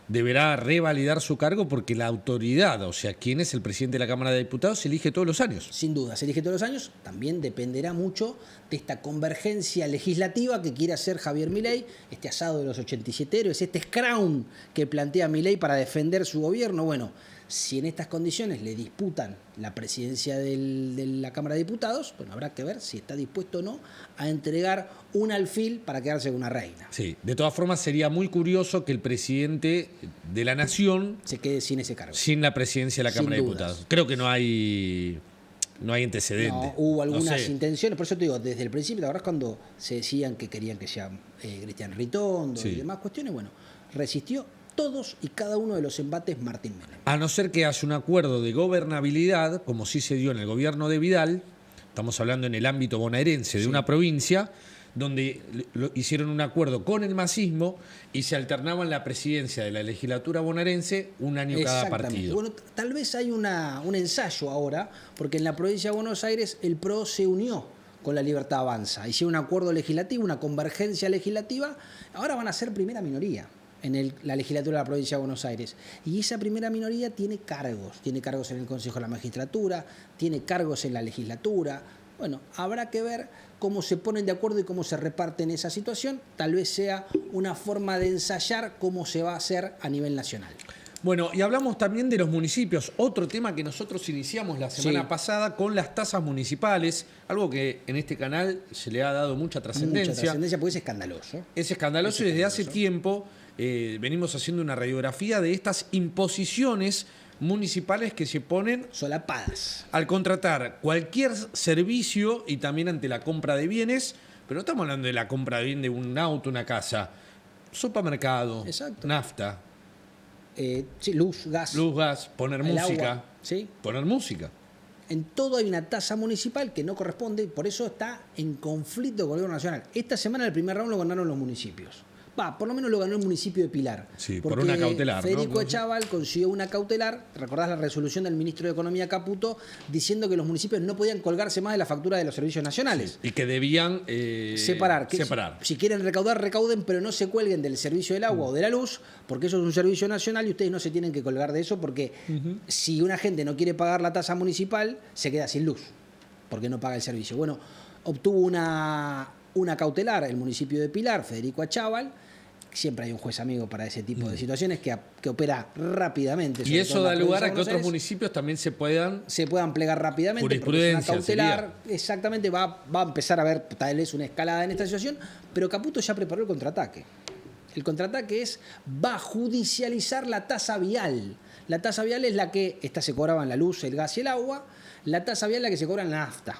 S1: deberá revalidar su cargo porque la autoridad, o sea, quien es el presidente de la Cámara de Diputados, se elige todos los años.
S2: Sin duda, se elige todos los años. También dependerá mucho de esta convergencia legislativa que quiere hacer Javier Milei, este asado de los 87 héroes, este scrum que plantea Milei para defender su gobierno. Bueno, si en estas condiciones le disputan la presidencia de la Cámara de Diputados, bueno, habrá que ver si está dispuesto o no a entregar un alfil para quedarse con una reina.
S1: Sí, de todas formas sería muy curioso que el presidente de la Nación
S2: se quede sin ese cargo.
S1: Sin la presidencia de la Cámara de Diputados. Creo que no hay antecedentes.
S2: No, hubo algunas intenciones, por eso te digo, desde el principio, la verdad es cuando se decían que querían que sea Cristian Ritondo y demás cuestiones, bueno, resistió todos y cada uno de los embates Martín Menem.
S1: A no ser que haya un acuerdo de gobernabilidad, como sí se dio en el gobierno de Vidal, estamos hablando en el ámbito bonaerense de una provincia, donde hicieron un acuerdo con el masismo y se alternaban la presidencia de la legislatura bonaerense un año cada partido.
S2: Bueno, tal vez hay un ensayo ahora, porque en la provincia de Buenos Aires el PRO se unió con la Libertad Avanza. Hicieron un acuerdo legislativo, una convergencia legislativa. Ahora van a ser primera minoría en la legislatura de la provincia de Buenos Aires. Y esa primera minoría tiene cargos en el Consejo de la Magistratura, tiene cargos en la legislatura. Bueno, habrá que ver cómo se ponen de acuerdo y cómo se reparten esa situación. Tal vez sea una forma de ensayar cómo se va a hacer a nivel nacional.
S1: Bueno, y hablamos también de los municipios, otro tema que nosotros iniciamos la semana pasada con las tasas municipales, algo que en este canal se le ha dado mucha trascendencia.
S2: Mucha trascendencia porque es escandaloso.
S1: Es escandaloso y desde hace tiempo venimos haciendo una radiografía de estas imposiciones municipales que se ponen
S2: solapadas
S1: al contratar cualquier servicio y también ante la compra de bienes, pero no estamos hablando de la compra de bien de un auto, una casa, supermercado, nafta.
S2: Sí, luz, gas,
S1: poner música.
S2: Agua, ¿sí?
S1: Poner música.
S2: En todo hay una tasa municipal que no corresponde y por eso está en conflicto con el gobierno nacional. Esta semana el primer round lo ganaron los municipios. Por lo menos lo ganó el municipio de Pilar.
S1: Sí, por una cautelar.
S2: Federico Echával consiguió una cautelar. ¿Recordás la resolución del ministro de Economía Caputo diciendo que los municipios no podían colgarse más de la factura de los servicios nacionales?
S1: Sí, y que debían
S2: separar. Si quieren recaudar, recauden, pero no se cuelguen del servicio del agua o de la luz, porque eso es un servicio nacional y ustedes no se tienen que colgar de eso, porque si una gente no quiere pagar la tasa municipal, se queda sin luz, porque no paga el servicio. Bueno, obtuvo una cautelar el municipio de Pilar, Federico Echával. Siempre hay un juez amigo para ese tipo de situaciones que opera rápidamente.
S1: Y eso da lugar a que otros municipios también se puedan
S2: plegar rápidamente.
S1: Jurisprudencia,
S2: una cautelar,
S1: sería.
S2: Exactamente, va a empezar a haber tal vez una escalada en esta situación, pero Caputo ya preparó el contraataque. El contraataque va a judicializar la tasa vial. La tasa vial es la que, esta se cobraba en la luz, el gas y el agua. La tasa vial es la que se cobra en la nafta.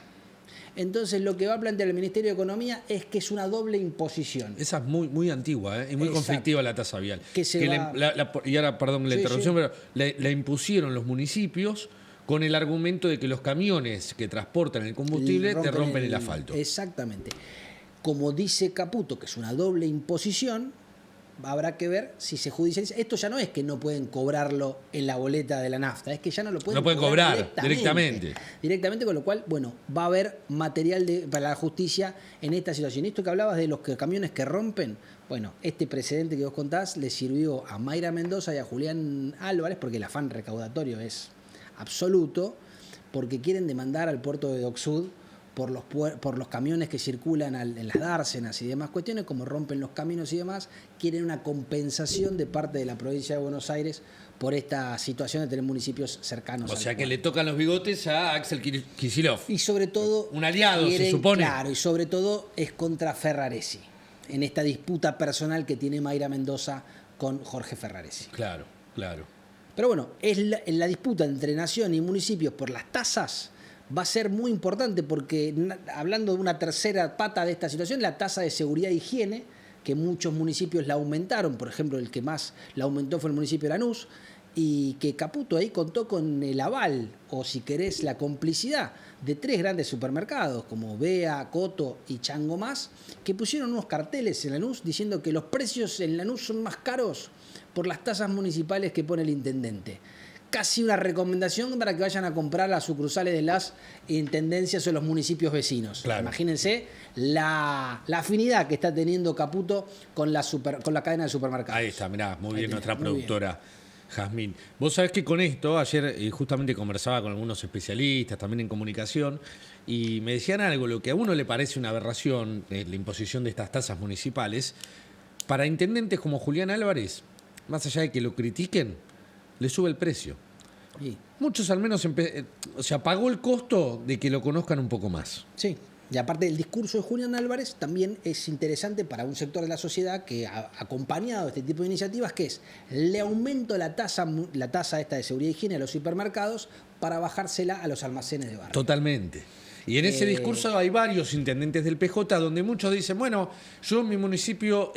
S2: Entonces lo que va a plantear el Ministerio de Economía es que es una doble imposición.
S1: Esa es muy antigua y muy conflictiva la tasa vial.
S2: Y
S1: ahora, perdón la interrupción, pero la impusieron los municipios con el argumento de que los camiones que transportan el combustible te rompen el asfalto.
S2: Exactamente. Como dice Caputo, que es una doble imposición, habrá que ver si se judicializa. Esto ya no es que no pueden cobrarlo en la boleta de la nafta, es que ya no lo pueden
S1: cobrar directamente.
S2: Directamente, con lo cual, va a haber material para la justicia en esta situación. Esto que hablabas de los camiones que rompen, este precedente que vos contás le sirvió a Mayra Mendoza y a Julián Álvarez, porque el afán recaudatorio es absoluto, porque quieren demandar al puerto de Dock Sud por los camiones que circulan en las dársenas y demás cuestiones, como rompen los caminos y demás, quieren una compensación de parte de la provincia de Buenos Aires por esta situación de tener municipios cercanos.
S1: O sea que le tocan los bigotes a Axel Kicillof.
S2: Y sobre todo...
S1: Un aliado, se supone.
S2: Claro, y sobre todo es contra Ferraresi, en esta disputa personal que tiene Mayra Mendoza con Jorge Ferraresi.
S1: Claro.
S2: Pero en la disputa entre nación y municipios por las tasas va a ser muy importante porque, hablando de una tercera pata de esta situación, la tasa de seguridad e higiene, que muchos municipios la aumentaron. Por ejemplo, el que más la aumentó fue el municipio de Lanús, y que Caputo ahí contó con el aval, o si querés, la complicidad de 3 grandes supermercados como Bea, Coto y Chango Más, que pusieron unos carteles en Lanús diciendo que los precios en Lanús son más caros por las tasas municipales que pone el intendente. Casi una recomendación para que vayan a comprar las sucursales de las intendencias o los municipios vecinos.
S1: Claro.
S2: Imagínense la afinidad que está teniendo Caputo con la cadena de supermercados.
S1: Ahí está, mirá, muy bien nuestra productora Jazmín. Vos sabés que con esto, ayer justamente conversaba con algunos especialistas, también en comunicación, y me decían algo, lo que a uno le parece una aberración, la imposición de estas tasas municipales, para intendentes como Julián Álvarez, más allá de que lo critiquen, le sube el precio.
S2: Sí.
S1: Muchos al menos pagó el costo de que lo conozcan un poco más.
S2: Sí, y aparte el discurso de Julián Álvarez también es interesante para un sector de la sociedad que ha acompañado este tipo de iniciativas, que es le aumento la tasa esta de seguridad y higiene a los supermercados para bajársela a los almacenes de barrio.
S1: Totalmente. Y en ese discurso hay varios intendentes del PJ donde muchos dicen, yo en mi municipio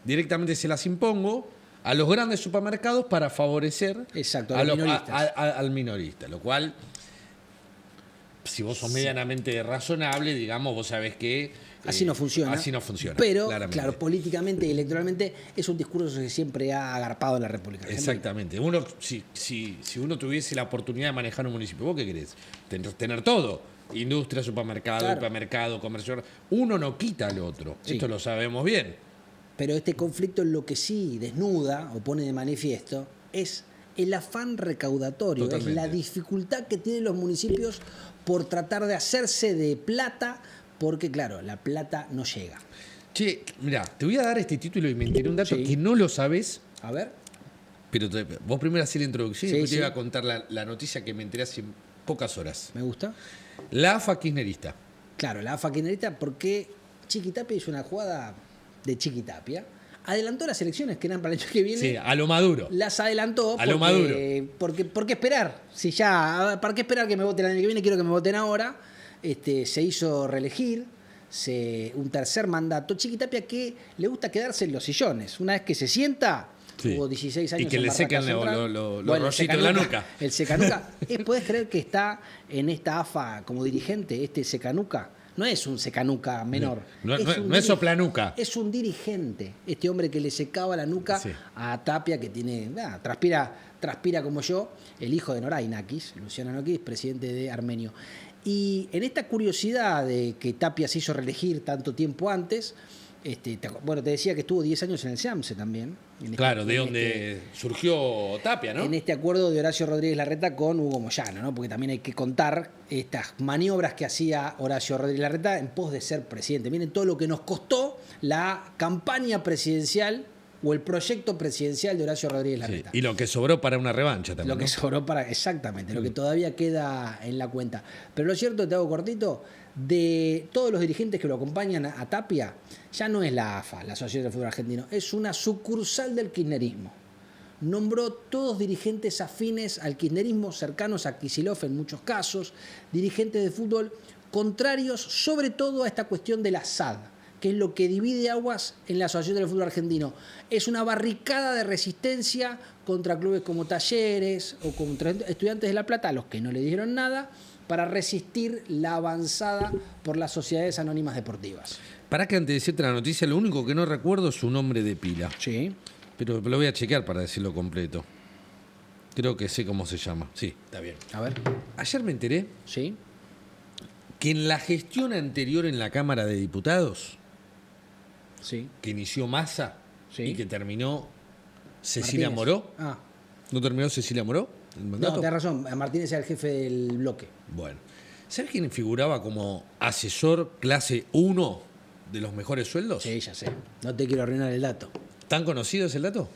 S1: directamente se las impongo a los grandes supermercados para favorecer
S2: al minorista,
S1: lo cual si vos sos medianamente razonable, digamos, vos sabés que...
S2: Así no funciona.
S1: Así no funciona.
S2: Pero,
S1: claramente.
S2: claro, políticamente y electoralmente es un discurso que siempre ha agarpado en la República Argentina.
S1: Exactamente. Uno, si uno tuviese la oportunidad de manejar un municipio, ¿vos qué querés? Tener todo. Industria, supermercado,
S2: claro.
S1: hipermercado, comercio. Uno no quita al otro.
S2: Sí.
S1: Esto lo sabemos bien.
S2: Pero este conflicto lo que sí desnuda o pone de manifiesto es el afán recaudatorio,
S1: Totalmente.
S2: es la dificultad que tienen los municipios por tratar de hacerse de plata, porque claro, la plata no llega.
S1: Che, mirá, te voy a dar este título y me enteré un dato
S2: Sí.
S1: que no lo sabés,
S2: A ver.
S1: pero vos primero hacés la introducción y
S2: Sí,
S1: después
S2: sí.
S1: te voy a contar la noticia que me enteré hace pocas horas.
S2: Me gusta.
S1: La AFA kirchnerista.
S2: Claro, la AFA kirchnerista, porque Chiquitapia hizo una jugada de Chiquitapia. Adelantó las elecciones que eran para el año que viene.
S1: Sí, a lo Maduro.
S2: Las adelantó
S1: A lo Maduro.
S2: porque ¿por qué esperar? Si ya, ¿para qué esperar que me voten el año que viene? Quiero que me voten ahora. Se hizo reelegir, un tercer mandato. Chiquitapia que le gusta quedarse en los sillones. Una vez que se sienta,
S1: Sí.
S2: tuvo 16 años
S1: Y que
S2: en
S1: le
S2: Barraca
S1: secan
S2: Central.
S1: los
S2: Bueno,
S1: rollitos de la nuca.
S2: El secanuca. ¿Podés creer que está en esta AFA como dirigente, este secanuca? No es un secanuca menor.
S1: No
S2: un
S1: es soplanuca.
S2: Es un dirigente. Este hombre que le secaba la nuca
S1: Sí.
S2: a Tapia, que tiene transpira como yo, el hijo de Noray Nakis, Luciano Nakis, presidente de Armenio. Y en esta curiosidad de que Tapia se hizo reelegir tanto tiempo antes, te decía que estuvo 10 años en el SEAMSE también.
S1: Claro, de donde surgió Tapia, ¿no?
S2: En este acuerdo de Horacio Rodríguez Larreta con Hugo Moyano, ¿no? Porque también hay que contar estas maniobras que hacía Horacio Rodríguez Larreta en pos de ser presidente. Miren todo lo que nos costó la campaña presidencial o el proyecto presidencial de Horacio Rodríguez Larreta.
S1: Sí, y lo que sobró para una revancha también.
S2: Lo que
S1: ¿no?
S2: sobró exactamente, lo que todavía queda en la cuenta. Pero lo cierto, te hago cortito, de todos los dirigentes que lo acompañan a Tapia, ya no es la AFA, la Asociación del Fútbol Argentino, es una sucursal del kirchnerismo. Nombró todos dirigentes afines al kirchnerismo, cercanos a Kicillof en muchos casos, dirigentes de fútbol contrarios sobre todo a esta cuestión de la SAD, que es lo que divide aguas en la Asociación del Fútbol Argentino. Es una barricada de resistencia contra clubes como Talleres o contra Estudiantes de La Plata, a los que no le dijeron nada, para resistir la avanzada por las sociedades anónimas deportivas.
S1: Para que antes de decirte la noticia, lo único que no recuerdo es su nombre de pila.
S2: Sí.
S1: Pero lo voy a chequear para decirlo completo. Creo que sé cómo se llama. Sí, está bien.
S2: A ver.
S1: Ayer me enteré
S2: Sí.
S1: que en la gestión anterior en la Cámara de Diputados,
S2: Sí.
S1: que inició Massa
S2: Sí.
S1: y que terminó Cecilia
S2: Martínez.
S1: Moró.
S2: Ah.
S1: ¿No terminó Cecilia Moró el mandato?
S2: No, tenés razón. Martínez era el jefe del bloque.
S1: Bueno. ¿Sabes quién figuraba como asesor clase 1 de los mejores sueldos?
S2: Sí, ya sé. No te quiero arruinar el dato.
S1: ¿Tan conocido es el dato?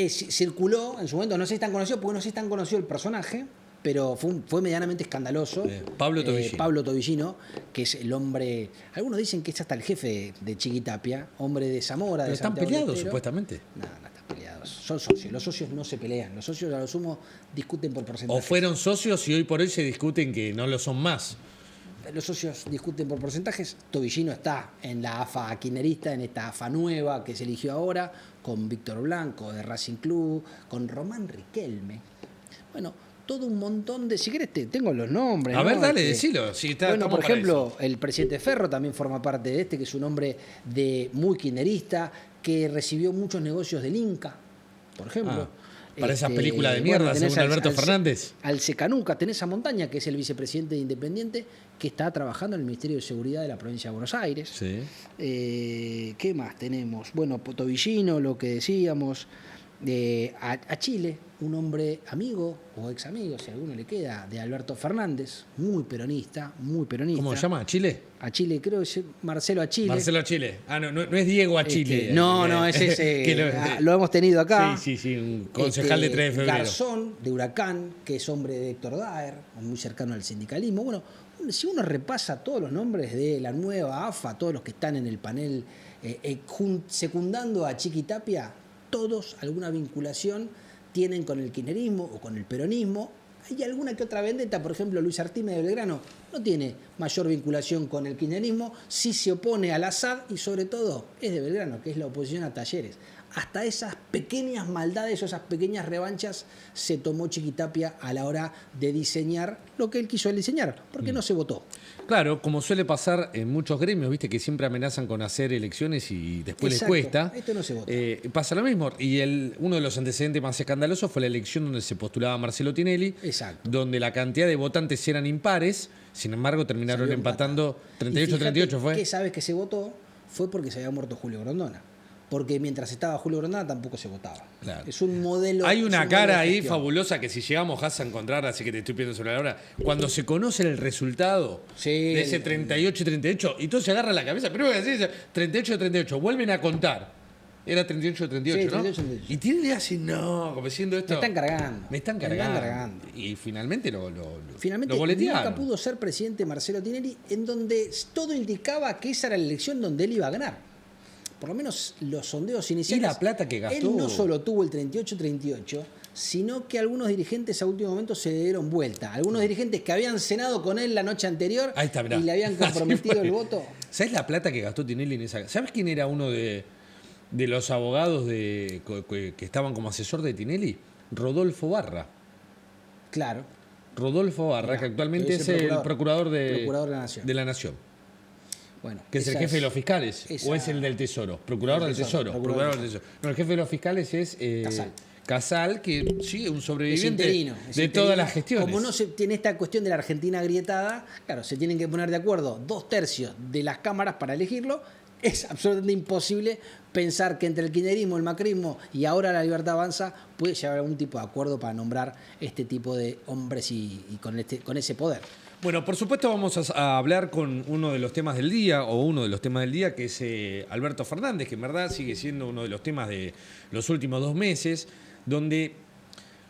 S2: Circuló en su momento, no sé si es tan conocido, porque no sé si es tan conocido el personaje, pero fue medianamente escandaloso.
S1: Pablo Tobillino.
S2: Pablo Tobillino, que es el hombre, algunos dicen que es hasta el jefe de Chiquitapia, hombre de Zamora,
S1: Pero
S2: de
S1: están
S2: Santiago
S1: peleados,
S2: del Estero.
S1: supuestamente.
S2: No están peleados. Son socios. Los socios no se pelean. Los socios a lo sumo discuten por porcentaje.
S1: O fueron socios y hoy por hoy se discuten que no lo son más.
S2: Los socios discuten por porcentajes. Tobillino está en la AFA kirchnerista, en esta AFA nueva que se eligió ahora, con Víctor Blanco de Racing Club, con Román Riquelme. Bueno, todo un montón de... Si querés, tengo los nombres.
S1: A
S2: ¿no?
S1: ver, dale, decilo. Sí,
S2: Bueno,
S1: estamos
S2: por
S1: para
S2: ejemplo,
S1: eso.
S2: el presidente Ferro también forma parte de que es un hombre muy kirchnerista, que recibió muchos negocios del Inca, por ejemplo.
S1: Para esas películas de mierda,
S2: tenés
S1: según Alberto Fernández.
S2: Al Secanuca, tenés a Montaña, que es el vicepresidente de Independiente, que está trabajando en el Ministerio de Seguridad de la provincia de Buenos Aires.
S1: Sí.
S2: ¿Qué más tenemos? Bueno, Tobillino, lo que decíamos. A Chile, un hombre amigo o ex amigo, si a alguno le queda, de Alberto Fernández, muy peronista, muy peronista.
S1: ¿Cómo se llama? ¿Chile?
S2: A Chile, creo que es Marcelo Achille.
S1: Marcelo Chile. Ah, no es Diego Achille.
S2: No, es ese.
S1: Que
S2: lo hemos tenido acá.
S1: Sí, un concejal de 3 de febrero.
S2: Garzón, de Huracán, que es hombre de Héctor Daer, muy cercano al sindicalismo. Bueno, si uno repasa todos los nombres de la nueva AFA, todos los que están en el panel secundando a Chiquitapia, todos alguna vinculación tienen con el kirchnerismo o con el peronismo Hay alguna que otra vendetta, por ejemplo, Luis Artime de Belgrano no tiene mayor vinculación con el kirchnerismo, sí se opone al Assad y sobre todo es de Belgrano, que es la oposición a Talleres. Hasta esas pequeñas maldades o esas pequeñas revanchas se tomó Chiquitapia a la hora de diseñar lo que él quiso diseñar, porque no se votó.
S1: Claro, como suele pasar en muchos gremios, viste que siempre amenazan con hacer elecciones y después les cuesta.
S2: Esto no se vota.
S1: Pasa lo mismo. Y uno de los antecedentes más escandalosos fue la elección donde se postulaba Marcelo Tinelli, donde la cantidad de votantes eran impares, sin embargo terminaron empatando 38-38 fue.
S2: ¿Qué sabes que se votó? Fue porque se había muerto Julio Grondona. Porque mientras estaba Julio Grondona tampoco se votaba.
S1: Claro.
S2: Es un modelo.
S1: Hay una cara ahí fabulosa que si llegamos a encontrar, así que te estoy pidiendo sobre la hora, cuando se conoce el resultado de ese 38-38, y todo se agarra la cabeza, pero así, 38-38, vuelven a contar. Era 38-38, ¿no? 38. Y tiene le hace, no, como diciendo esto.
S2: Me están cargando.
S1: Me están cargando. Y finalmente lo boletearon.
S2: Nunca pudo ser presidente Marcelo Tinelli, en donde todo indicaba que esa era la elección donde él iba a ganar. Por lo menos los sondeos iniciales.
S1: Y la plata que gastó.
S2: Él no solo tuvo el 38-38, sino que algunos dirigentes a último momento se dieron vuelta. Algunos dirigentes que habían cenado con él la noche anterior y le habían comprometido el voto.
S1: ¿Sabes la plata que gastó Tinelli en esa? ¿Sabes quién era uno de los abogados que estaban como asesor de Tinelli? Rodolfo Barra.
S2: Claro.
S1: Rodolfo Barra, que actualmente es el procurador de la Nación.
S2: Bueno,
S1: que es el jefe de los fiscales, o es el del Tesoro, procurador del Tesoro. No, el jefe de los fiscales es Casal, que sí, un sobreviviente de todas las gestiones.
S2: Como no se tiene esta cuestión de la Argentina agrietada, claro, se tienen que poner de acuerdo 2/3 de las cámaras para elegirlo. Es absolutamente imposible pensar que entre el kirchnerismo, el macrismo y ahora la Libertad Avanza puede llegar a algún tipo de acuerdo para nombrar este tipo de hombres y con ese poder.
S1: Bueno, por supuesto vamos a hablar con uno de los temas del día, que es Alberto Fernández, que en verdad sigue siendo uno de los temas de los últimos 2 meses, donde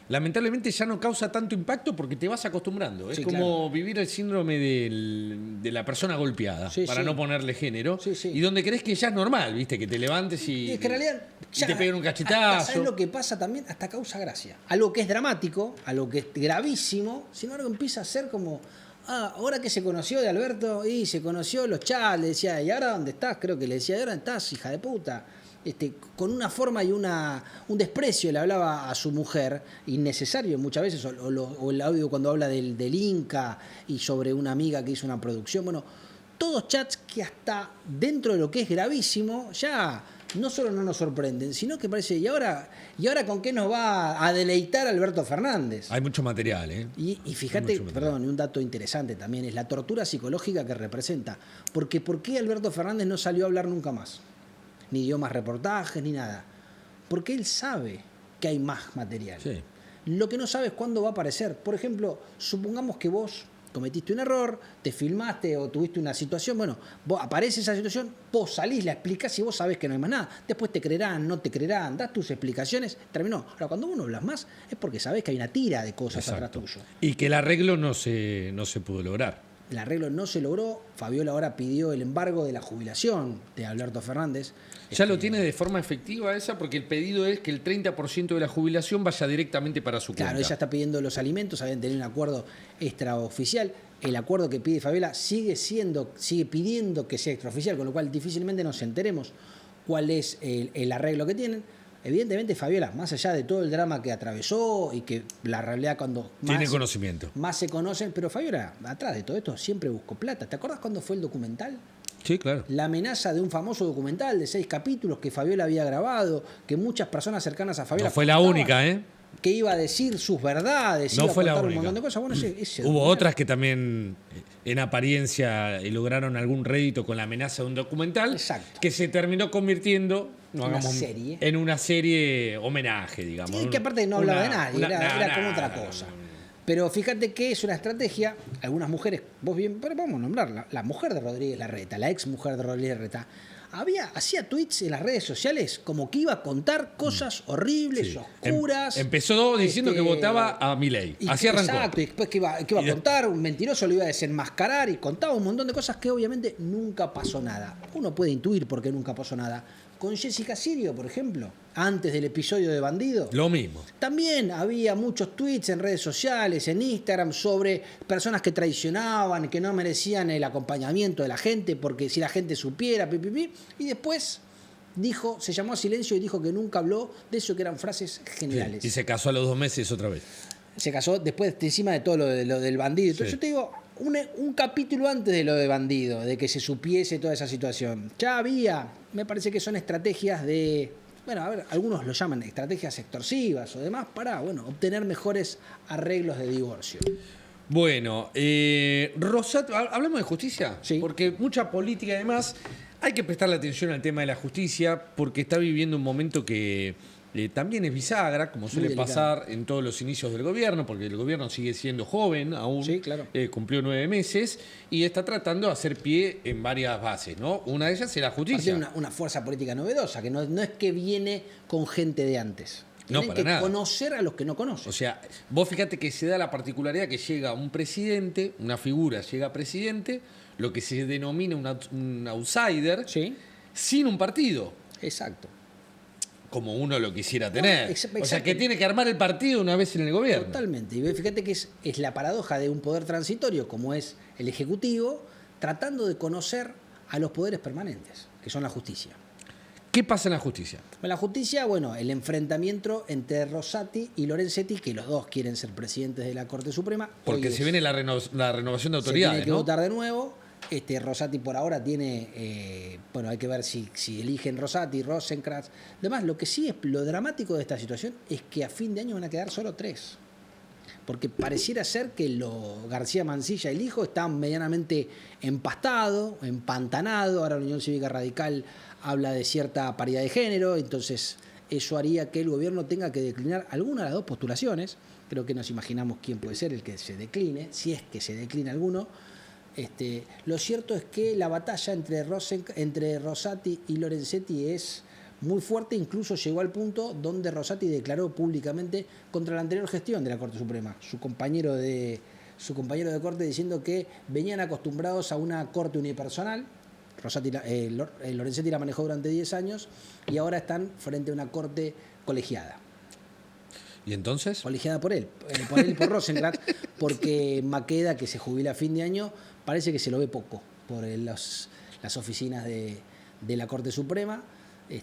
S1: lamentablemente ya no causa tanto impacto porque te vas acostumbrando. Es como vivir el síndrome de la persona golpeada, para no ponerle género, y donde crees que ya es normal, ¿viste? Que te levantes y
S2: es que en realidad
S1: y te peguen un cachetazo.
S2: ¿Sabes lo que pasa también? Hasta causa gracia. Algo que es dramático, algo que es gravísimo, sin embargo empieza a ser como... ahora que se conoció de Alberto, y se conoció los chats, le decía, ¿y ahora dónde estás? Creo que le decía, ¿y ahora dónde estás, hija de puta? Con una forma y un desprecio le hablaba a su mujer, innecesario muchas veces, o el audio cuando habla del Inca y sobre una amiga que hizo una producción. Bueno, todos chats que hasta dentro de lo que es gravísimo, ya no solo no nos sorprenden, sino que parece, ¿y ahora con qué nos va a deleitar Alberto Fernández?
S1: Hay mucho material, ¿eh?
S2: Y fíjate, perdón, un dato interesante también, es la tortura psicológica que representa. Porque ¿por qué Alberto Fernández no salió a hablar nunca más? Ni dio más reportajes, ni nada. Porque él sabe que hay más material.
S1: Sí.
S2: Lo que no sabe es cuándo va a aparecer. Por ejemplo, supongamos que vos cometiste un error, te filmaste o tuviste una situación, bueno, vos aparece esa situación, vos salís, la explicás y vos sabés que no hay más nada. Después te creerán, no te creerán, das tus explicaciones, terminó. Ahora, cuando vos no hablas más, es porque sabés que hay una tira de cosas atrás tuyo.
S1: Y que el arreglo no se pudo lograr.
S2: El arreglo no se logró. Fabiola ahora pidió el embargo de la jubilación de Alberto Fernández.
S1: ¿Ya lo tiene de forma efectiva esa? Porque el pedido es que el 30% de la jubilación vaya directamente para su cuenta.
S2: Claro, ella está pidiendo los alimentos, habían tenido un acuerdo extraoficial. El acuerdo que pide Fabiola sigue pidiendo que sea extraoficial, con lo cual difícilmente nos enteremos cuál es el arreglo que tienen. Evidentemente Fabiola, más allá de todo el drama que atravesó y que la realidad cuando
S1: tiene conocimiento,
S2: más se conocen, pero Fabiola, atrás de todo esto, siempre buscó plata. ¿Te acuerdas cuándo fue el documental?
S1: Sí, claro.
S2: La amenaza de un famoso documental de 6 capítulos que Fabiola había grabado, que muchas personas cercanas a Fabiola...
S1: No fue la única, ¿eh?
S2: Que iba a decir sus verdades,
S1: no
S2: iba a
S1: fue
S2: contar
S1: la
S2: un
S1: única.
S2: montón de cosas. Bueno,
S1: hubo otras que también en apariencia lograron algún rédito con la amenaza de un documental.
S2: Exacto.
S1: Que se terminó convirtiendo
S2: serie.
S1: En una serie homenaje, digamos.
S2: Sí, que aparte no hablaba de nadie, era como otra cosa. Pero fíjate que es una estrategia, algunas mujeres, vos bien, pero vamos a nombrarla, la mujer de Rodríguez Larreta, la ex mujer de Rodríguez Larreta, hacía tweets en las redes sociales como que iba a contar cosas horribles, oscuras.
S1: Empezó diciendo que votaba a Milei. Así arrancó.
S2: Exacto, y después que iba a contar, un mentiroso lo iba a desenmascarar y contaba un montón de cosas que obviamente nunca pasó nada. Uno puede intuir por qué nunca pasó nada, con Jessica Sirio, por ejemplo, antes del episodio de Bandido.
S1: Lo mismo.
S2: También había muchos tweets en redes sociales, en Instagram, sobre personas que traicionaban, que no merecían el acompañamiento de la gente, porque si la gente supiera, y después se llamó a silencio y dijo que nunca habló de eso, que eran frases generales.
S1: Sí, y se casó a los 2 meses otra vez.
S2: Se casó después, encima de todo lo del Bandido. Entonces yo te digo, un capítulo antes de lo de Bandido, de que se supiese toda esa situación, ya había, me parece que son estrategias de, bueno, a ver, algunos lo llaman estrategias extorsivas o demás, para, bueno, obtener mejores arreglos de divorcio.
S1: Bueno, Rosati, ¿hablamos de justicia?
S2: Sí.
S1: Porque mucha política y demás, hay que prestarle atención al tema de la justicia, porque está viviendo un momento que también es bisagra, como suele pasar en todos los inicios del gobierno, porque el gobierno sigue siendo joven aún,
S2: sí, claro.
S1: Cumplió 9 meses y está tratando de hacer pie en varias bases, ¿no? Una de ellas es la justicia.
S2: Una fuerza política novedosa, que no es que viene con gente de antes.
S1: No,
S2: Tienen
S1: para
S2: que
S1: nada.
S2: conocer a los que no conocen.
S1: O sea, vos fíjate que se da la particularidad que llega un presidente, una figura llega a presidente, lo que se denomina un outsider,
S2: Sí.
S1: sin un partido.
S2: Exacto.
S1: Como uno lo quisiera tener.
S2: exacto.
S1: O sea, que tiene que armar el partido una vez en el gobierno.
S2: Totalmente. Y fíjate que es la paradoja de un poder transitorio como es el Ejecutivo, tratando de conocer a los poderes permanentes, que son la justicia.
S1: ¿Qué pasa en la justicia?
S2: En la justicia, bueno, el enfrentamiento entre Rosati y Lorenzetti, que los dos quieren ser presidentes de la Corte Suprema.
S1: Porque se viene la renovación de autoridades,
S2: se tiene que
S1: ¿no?
S2: votar de nuevo. Rosati por ahora tiene, bueno, hay que ver si eligen Rosati, Rosenkrantz, demás. Lo que sí es lo dramático de esta situación es que a fin de año van a quedar solo 3. Porque pareciera ser que García Mansilla, el hijo, está medianamente empastado, empantanado. Ahora la Unión Cívica Radical habla de cierta paridad de género, entonces eso haría que el gobierno tenga que declinar alguna de las 2 postulaciones. Creo que nos imaginamos quién puede ser el que se decline, si es que se declina alguno. Lo cierto es que la batalla entre Rosati y Lorenzetti es muy fuerte, incluso llegó al punto donde Rosati declaró públicamente contra la anterior gestión de la Corte Suprema, su compañero de corte, diciendo que venían acostumbrados a una corte unipersonal. Lorenzetti la manejó durante 10 años y ahora están frente a una corte colegiada.
S1: ¿Y entonces?
S2: Colegiada por él y por Rosenkrantz, porque Maqueda, que se jubila a fin de año, parece que se lo ve poco por las oficinas de la Corte Suprema.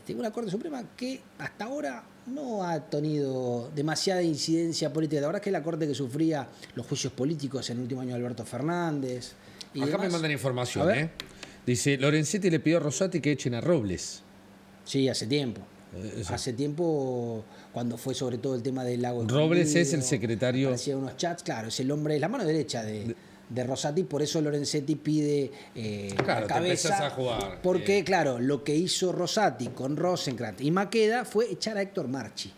S2: Una Corte Suprema que hasta ahora no ha tenido demasiada incidencia política. La verdad es que es la Corte que sufría los juicios políticos en el último año de Alberto Fernández. Y
S1: Acá
S2: demás.
S1: me mandan información, Dice, Lorenzetti le pidió a Rosati que echen a Robles.
S2: Sí, hace tiempo. Hace tiempo, cuando fue sobre todo el tema del lago.
S1: Robles es el secretario.
S2: Hacía unos chats, claro, es el hombre, es la mano derecha de Rosati, por eso Lorenzetti pide
S1: claro,
S2: la cabeza.
S1: te empezás a jugar.
S2: Porque, claro, lo que hizo Rosati con Rosenkrantz y Maqueda fue echar a Héctor Marchi,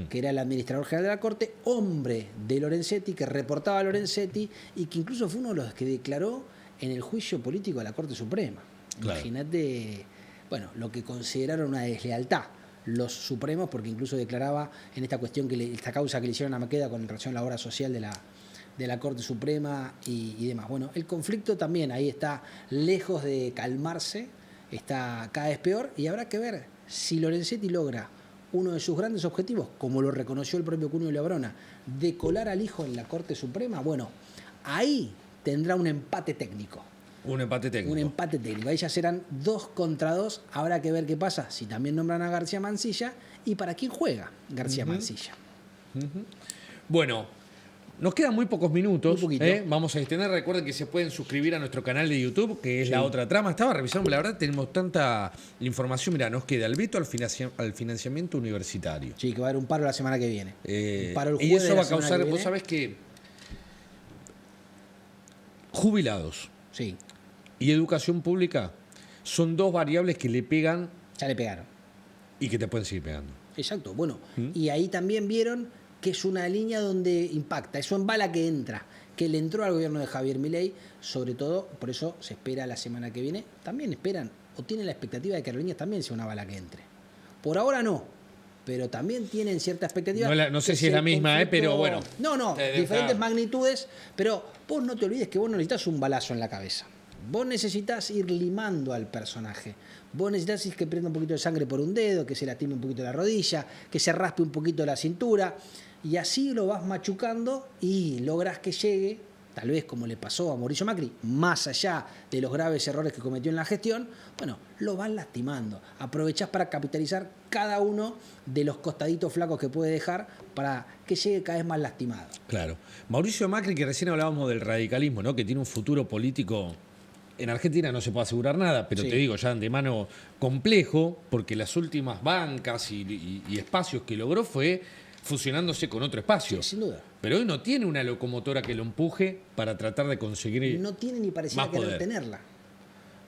S2: que era el administrador general de la Corte, hombre de Lorenzetti, que reportaba a Lorenzetti y que incluso fue uno de los que declaró en el juicio político de la Corte Suprema.
S1: Claro.
S2: Imagínate, bueno, lo que consideraron una deslealtad los supremos, porque incluso declaraba en esta cuestión, esta causa que le hicieron a Maqueda con relación a la obra social de la Corte Suprema y demás. Bueno, el conflicto también ahí está lejos de calmarse, está cada vez peor, y habrá que ver si Lorenzetti logra uno de sus grandes objetivos, como lo reconoció el propio Cunio Lebrona, de colar al hijo en la Corte Suprema. Bueno, ahí tendrá un empate técnico.
S1: Un empate técnico.
S2: Un empate técnico. Ahí ya serán 2 contra 2. Habrá que ver qué pasa si también nombran a García Mansilla y para quién juega García Mansilla.
S1: Bueno, nos quedan muy pocos minutos.
S2: Muy poquito.
S1: Vamos a extender. Recuerden que se pueden suscribir a nuestro canal de YouTube, que es La Otra Trama. Estaba revisando, la verdad, tenemos tanta información. Mirá, nos queda el veto al financiamiento universitario.
S2: Sí, que va a haber un paro la semana que viene. Un paro el
S1: Y
S2: jueves
S1: eso
S2: de
S1: va
S2: la
S1: a
S2: semana
S1: causar,
S2: que
S1: vos
S2: viene.
S1: sabés que jubilados
S2: Sí,
S1: y educación pública son 2 variables que le pegan
S2: ya le pegaron.
S1: y que te pueden seguir pegando.
S2: Exacto. Bueno, y ahí también vieron que es una línea donde impacta, eso en bala que entra, que le entró al gobierno de Javier Milei, sobre todo, por eso se espera la semana que viene, también esperan o tienen la expectativa de que Aerolíneas también sea una bala que entre. Por ahora no, pero también tienen cierta expectativa.
S1: No sé
S2: que
S1: si es la misma, pero bueno.
S2: No, diferentes magnitudes, pero vos no te olvides que vos no necesitas un balazo en la cabeza. Vos necesitas ir limando al personaje. Vos necesitas ir que prenda un poquito de sangre por un dedo, que se lastime un poquito la rodilla, que se raspe un poquito la cintura. Y así lo vas machucando y lográs que llegue, tal vez como le pasó a Mauricio Macri, más allá de los graves errores que cometió en la gestión, bueno, lo vas lastimando. Aprovechás para capitalizar cada uno de los costaditos flacos que puede dejar para que llegue cada vez más lastimado.
S1: Claro. Mauricio Macri, que recién hablábamos del radicalismo, ¿no? Que tiene un futuro político. En Argentina no se puede asegurar nada, pero
S2: Sí.
S1: te digo ya de antemano complejo, porque las últimas bancas y espacios que logró fue fusionándose con otro espacio.
S2: Sí, sin duda.
S1: Pero hoy no tiene una locomotora que lo empuje para tratar de conseguir
S2: No tiene ni pareciera
S1: más
S2: querer
S1: poder.
S2: tenerla.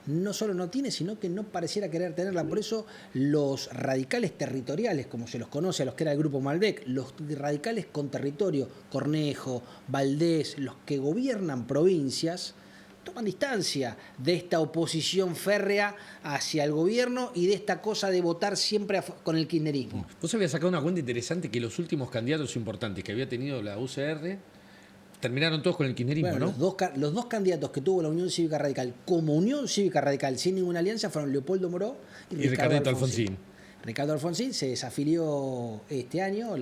S2: No solo no tiene, sino que no pareciera querer tenerla. Por eso los radicales territoriales, como se los conoce a los que era el grupo Malbec, los radicales con territorio, Cornejo, Valdés, los que gobiernan provincias, toman distancia de esta oposición férrea hacia el gobierno y de esta cosa de votar siempre con el kirchnerismo.
S1: Vos habías sacado una cuenta interesante que los últimos candidatos importantes que había tenido la UCR terminaron todos con el kirchnerismo,
S2: Bueno,
S1: ¿no?
S2: los dos candidatos que tuvo la Unión Cívica Radical como Unión Cívica Radical sin ninguna alianza fueron Leopoldo Moró y
S1: Ricardito Alfonsín.
S2: Ricardo Alfonsín se desafilió este año,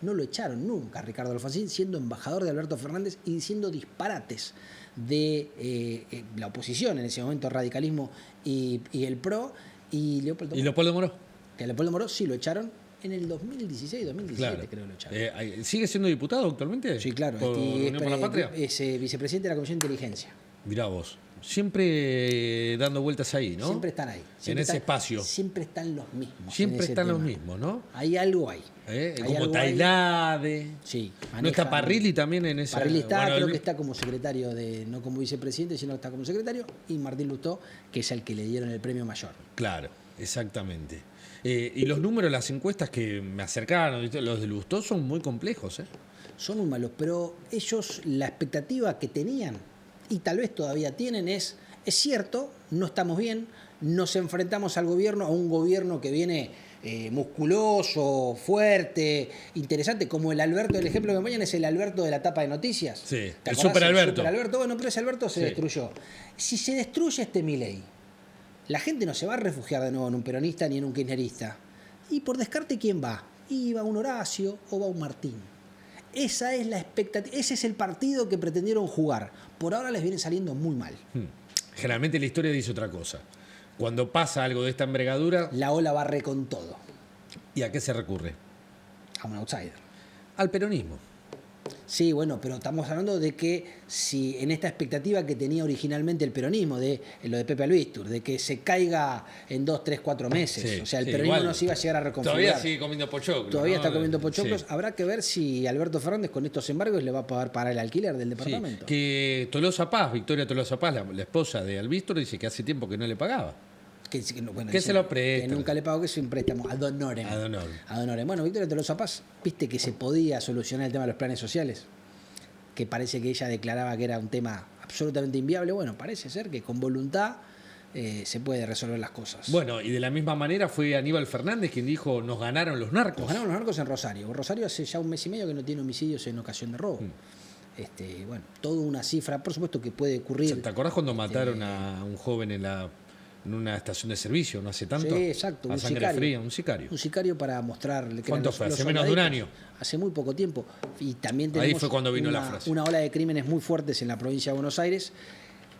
S2: no lo echaron nunca a Ricardo Alfonsín, siendo embajador de Alberto Fernández y diciendo disparates de la oposición en ese momento, radicalismo y el PRO, y Leopoldo
S1: ¿Y Leopoldo Moró?
S2: Que a Leopoldo Moró sí lo echaron en el 2016, 2017
S1: Claro.
S2: creo que lo echaron.
S1: ¿Sigue siendo diputado actualmente?
S2: Sí, claro.
S1: ¿Por Unión por la Patria?
S2: Es vicepresidente de la Comisión de Inteligencia.
S1: Mirá vos. Siempre dando vueltas ahí, ¿no?
S2: Siempre están ahí.
S1: En ese espacio.
S2: Siempre están los mismos.
S1: Siempre
S2: en ese
S1: están los
S2: tema.
S1: mismos, ¿no?
S2: Hay algo ahí. Hay
S1: Como
S2: algo ahí.
S1: Tailade.
S2: Sí.
S1: ¿No está Parrilli también en esa?
S2: Parrilli está,
S1: Bueno,
S2: creo que está como secretario, no como vicepresidente, sino que está como secretario. Y Martín Lustó, que es el que le dieron el premio mayor.
S1: Claro, exactamente. Y los números, las encuestas que me acercaron, ¿viste? Los de Lustó son muy complejos, ¿eh?
S2: Son muy malos, pero ellos la expectativa que tenían, y tal vez todavía tienen, es cierto, no estamos bien, nos enfrentamos al gobierno, a un gobierno que viene musculoso, fuerte, interesante, como el Alberto, el ejemplo que me ponen es el Alberto de la tapa de noticias.
S1: Sí,
S2: ¿Te
S1: el
S2: acordás?
S1: Super Alberto.
S2: El Super Alberto, bueno, pero ese Alberto se
S1: Sí.
S2: destruyó. Si se destruye este Milei, la gente no se va a refugiar de nuevo en un peronista ni en un kirchnerista. Y por descarte, ¿quién va? Y va un Horacio o va un Martín. Esa es la expectativa, ese es el partido que pretendieron jugar. Por ahora les viene saliendo muy mal.
S1: Generalmente la historia dice otra cosa. Cuando pasa algo de esta envergadura,
S2: La ola barre con todo.
S1: ¿y a qué se recurre?
S2: A un outsider.
S1: Al peronismo.
S2: Sí, bueno, pero estamos hablando de que si en esta expectativa que tenía originalmente el peronismo, de lo de Pepe Albistur, de que se caiga en 2, 3, 4 meses,
S1: Sí,
S2: o sea, el
S1: sí,
S2: peronismo
S1: igual.
S2: no se iba a llegar a reconfigurar.
S1: Todavía sigue comiendo pochoclo.
S2: Todavía
S1: ¿no?
S2: está comiendo pochoclos.
S1: Sí.
S2: Habrá que ver si Alberto Fernández con estos embargos le va a pagar para el alquiler del
S1: Sí,
S2: departamento.
S1: que Tolosa Paz, Victoria Tolosa Paz, la esposa de Albistur, dice que hace tiempo que no le pagaba.
S2: Bueno,
S1: que
S2: dice
S1: se lo presta.
S2: Que nunca le pagó, que es un préstamo ad honorem.
S1: Ad honorem.
S2: Ad honorem. Bueno, Victoria Tolosa Paz, viste que se podía solucionar el tema de los planes sociales, que parece que ella declaraba que era un tema absolutamente inviable. Bueno, parece ser que con voluntad se puede resolver las cosas.
S1: Bueno, y de la misma manera fue Aníbal Fernández quien dijo, nos ganaron los narcos.
S2: Nos ganaron los narcos en Rosario. Rosario hace ya un mes y medio que no tiene homicidios en ocasión de robo. Bueno, toda una cifra, por supuesto que puede ocurrir.
S1: ¿Te acordás cuando mataron a un joven en una estación de servicio, no hace tanto?
S2: Sí, exacto.
S1: A sangre fría, un sicario.
S2: Un sicario para mostrarle que
S1: ¿Cuánto fue? ¿Hace menos de un año?
S2: Hace muy poco tiempo. Y también
S1: Ahí
S2: tenemos
S1: fue cuando vino la frase.
S2: una ola de crímenes muy fuertes en la provincia de Buenos Aires.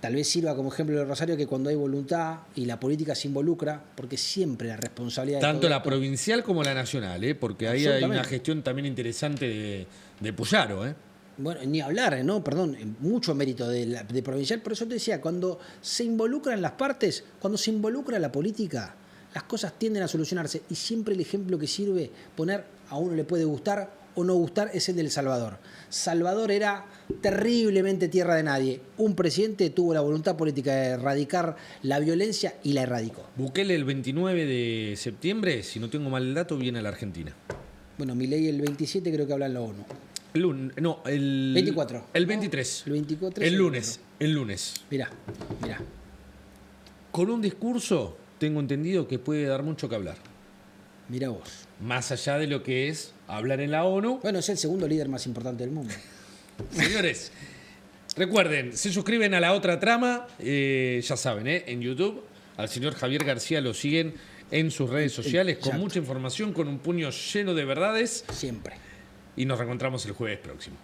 S2: Tal vez sirva como ejemplo de Rosario que cuando hay voluntad y la política se involucra, porque siempre la responsabilidad de
S1: Tanto
S2: todo
S1: la
S2: esto-
S1: provincial como la nacional, porque ahí hay
S2: Absolutamente.
S1: una gestión también interesante de Puyaro.
S2: Bueno, ni hablar, ¿no? Perdón, mucho mérito de provincial. Por eso te decía, cuando se involucran las partes, cuando se involucra la política, las cosas tienden a solucionarse. Y siempre el ejemplo que sirve poner, a uno le puede gustar o no gustar, es el del Salvador. Salvador era terriblemente tierra de nadie. Un presidente tuvo la voluntad política de erradicar la violencia y la erradicó.
S1: Bukele el 29 de septiembre, si no tengo mal el dato, viene a la Argentina.
S2: Bueno, Milei el 27 creo que habla en la ONU.
S1: El
S2: 24.
S1: El 23.
S2: El 24.
S1: El lunes.
S2: Mirá.
S1: Con un discurso, tengo entendido que puede dar mucho que hablar.
S2: Mirá vos.
S1: Más allá de lo que es hablar en la ONU.
S2: Bueno, es el segundo líder más importante del mundo.
S1: Señores, Recuerden, se suscriben a La Otra Trama, ya saben, en YouTube. Al señor Javier García lo siguen en sus redes sociales con mucha información, con un puño lleno de verdades.
S2: Siempre.
S1: Y nos reencontramos el jueves próximo.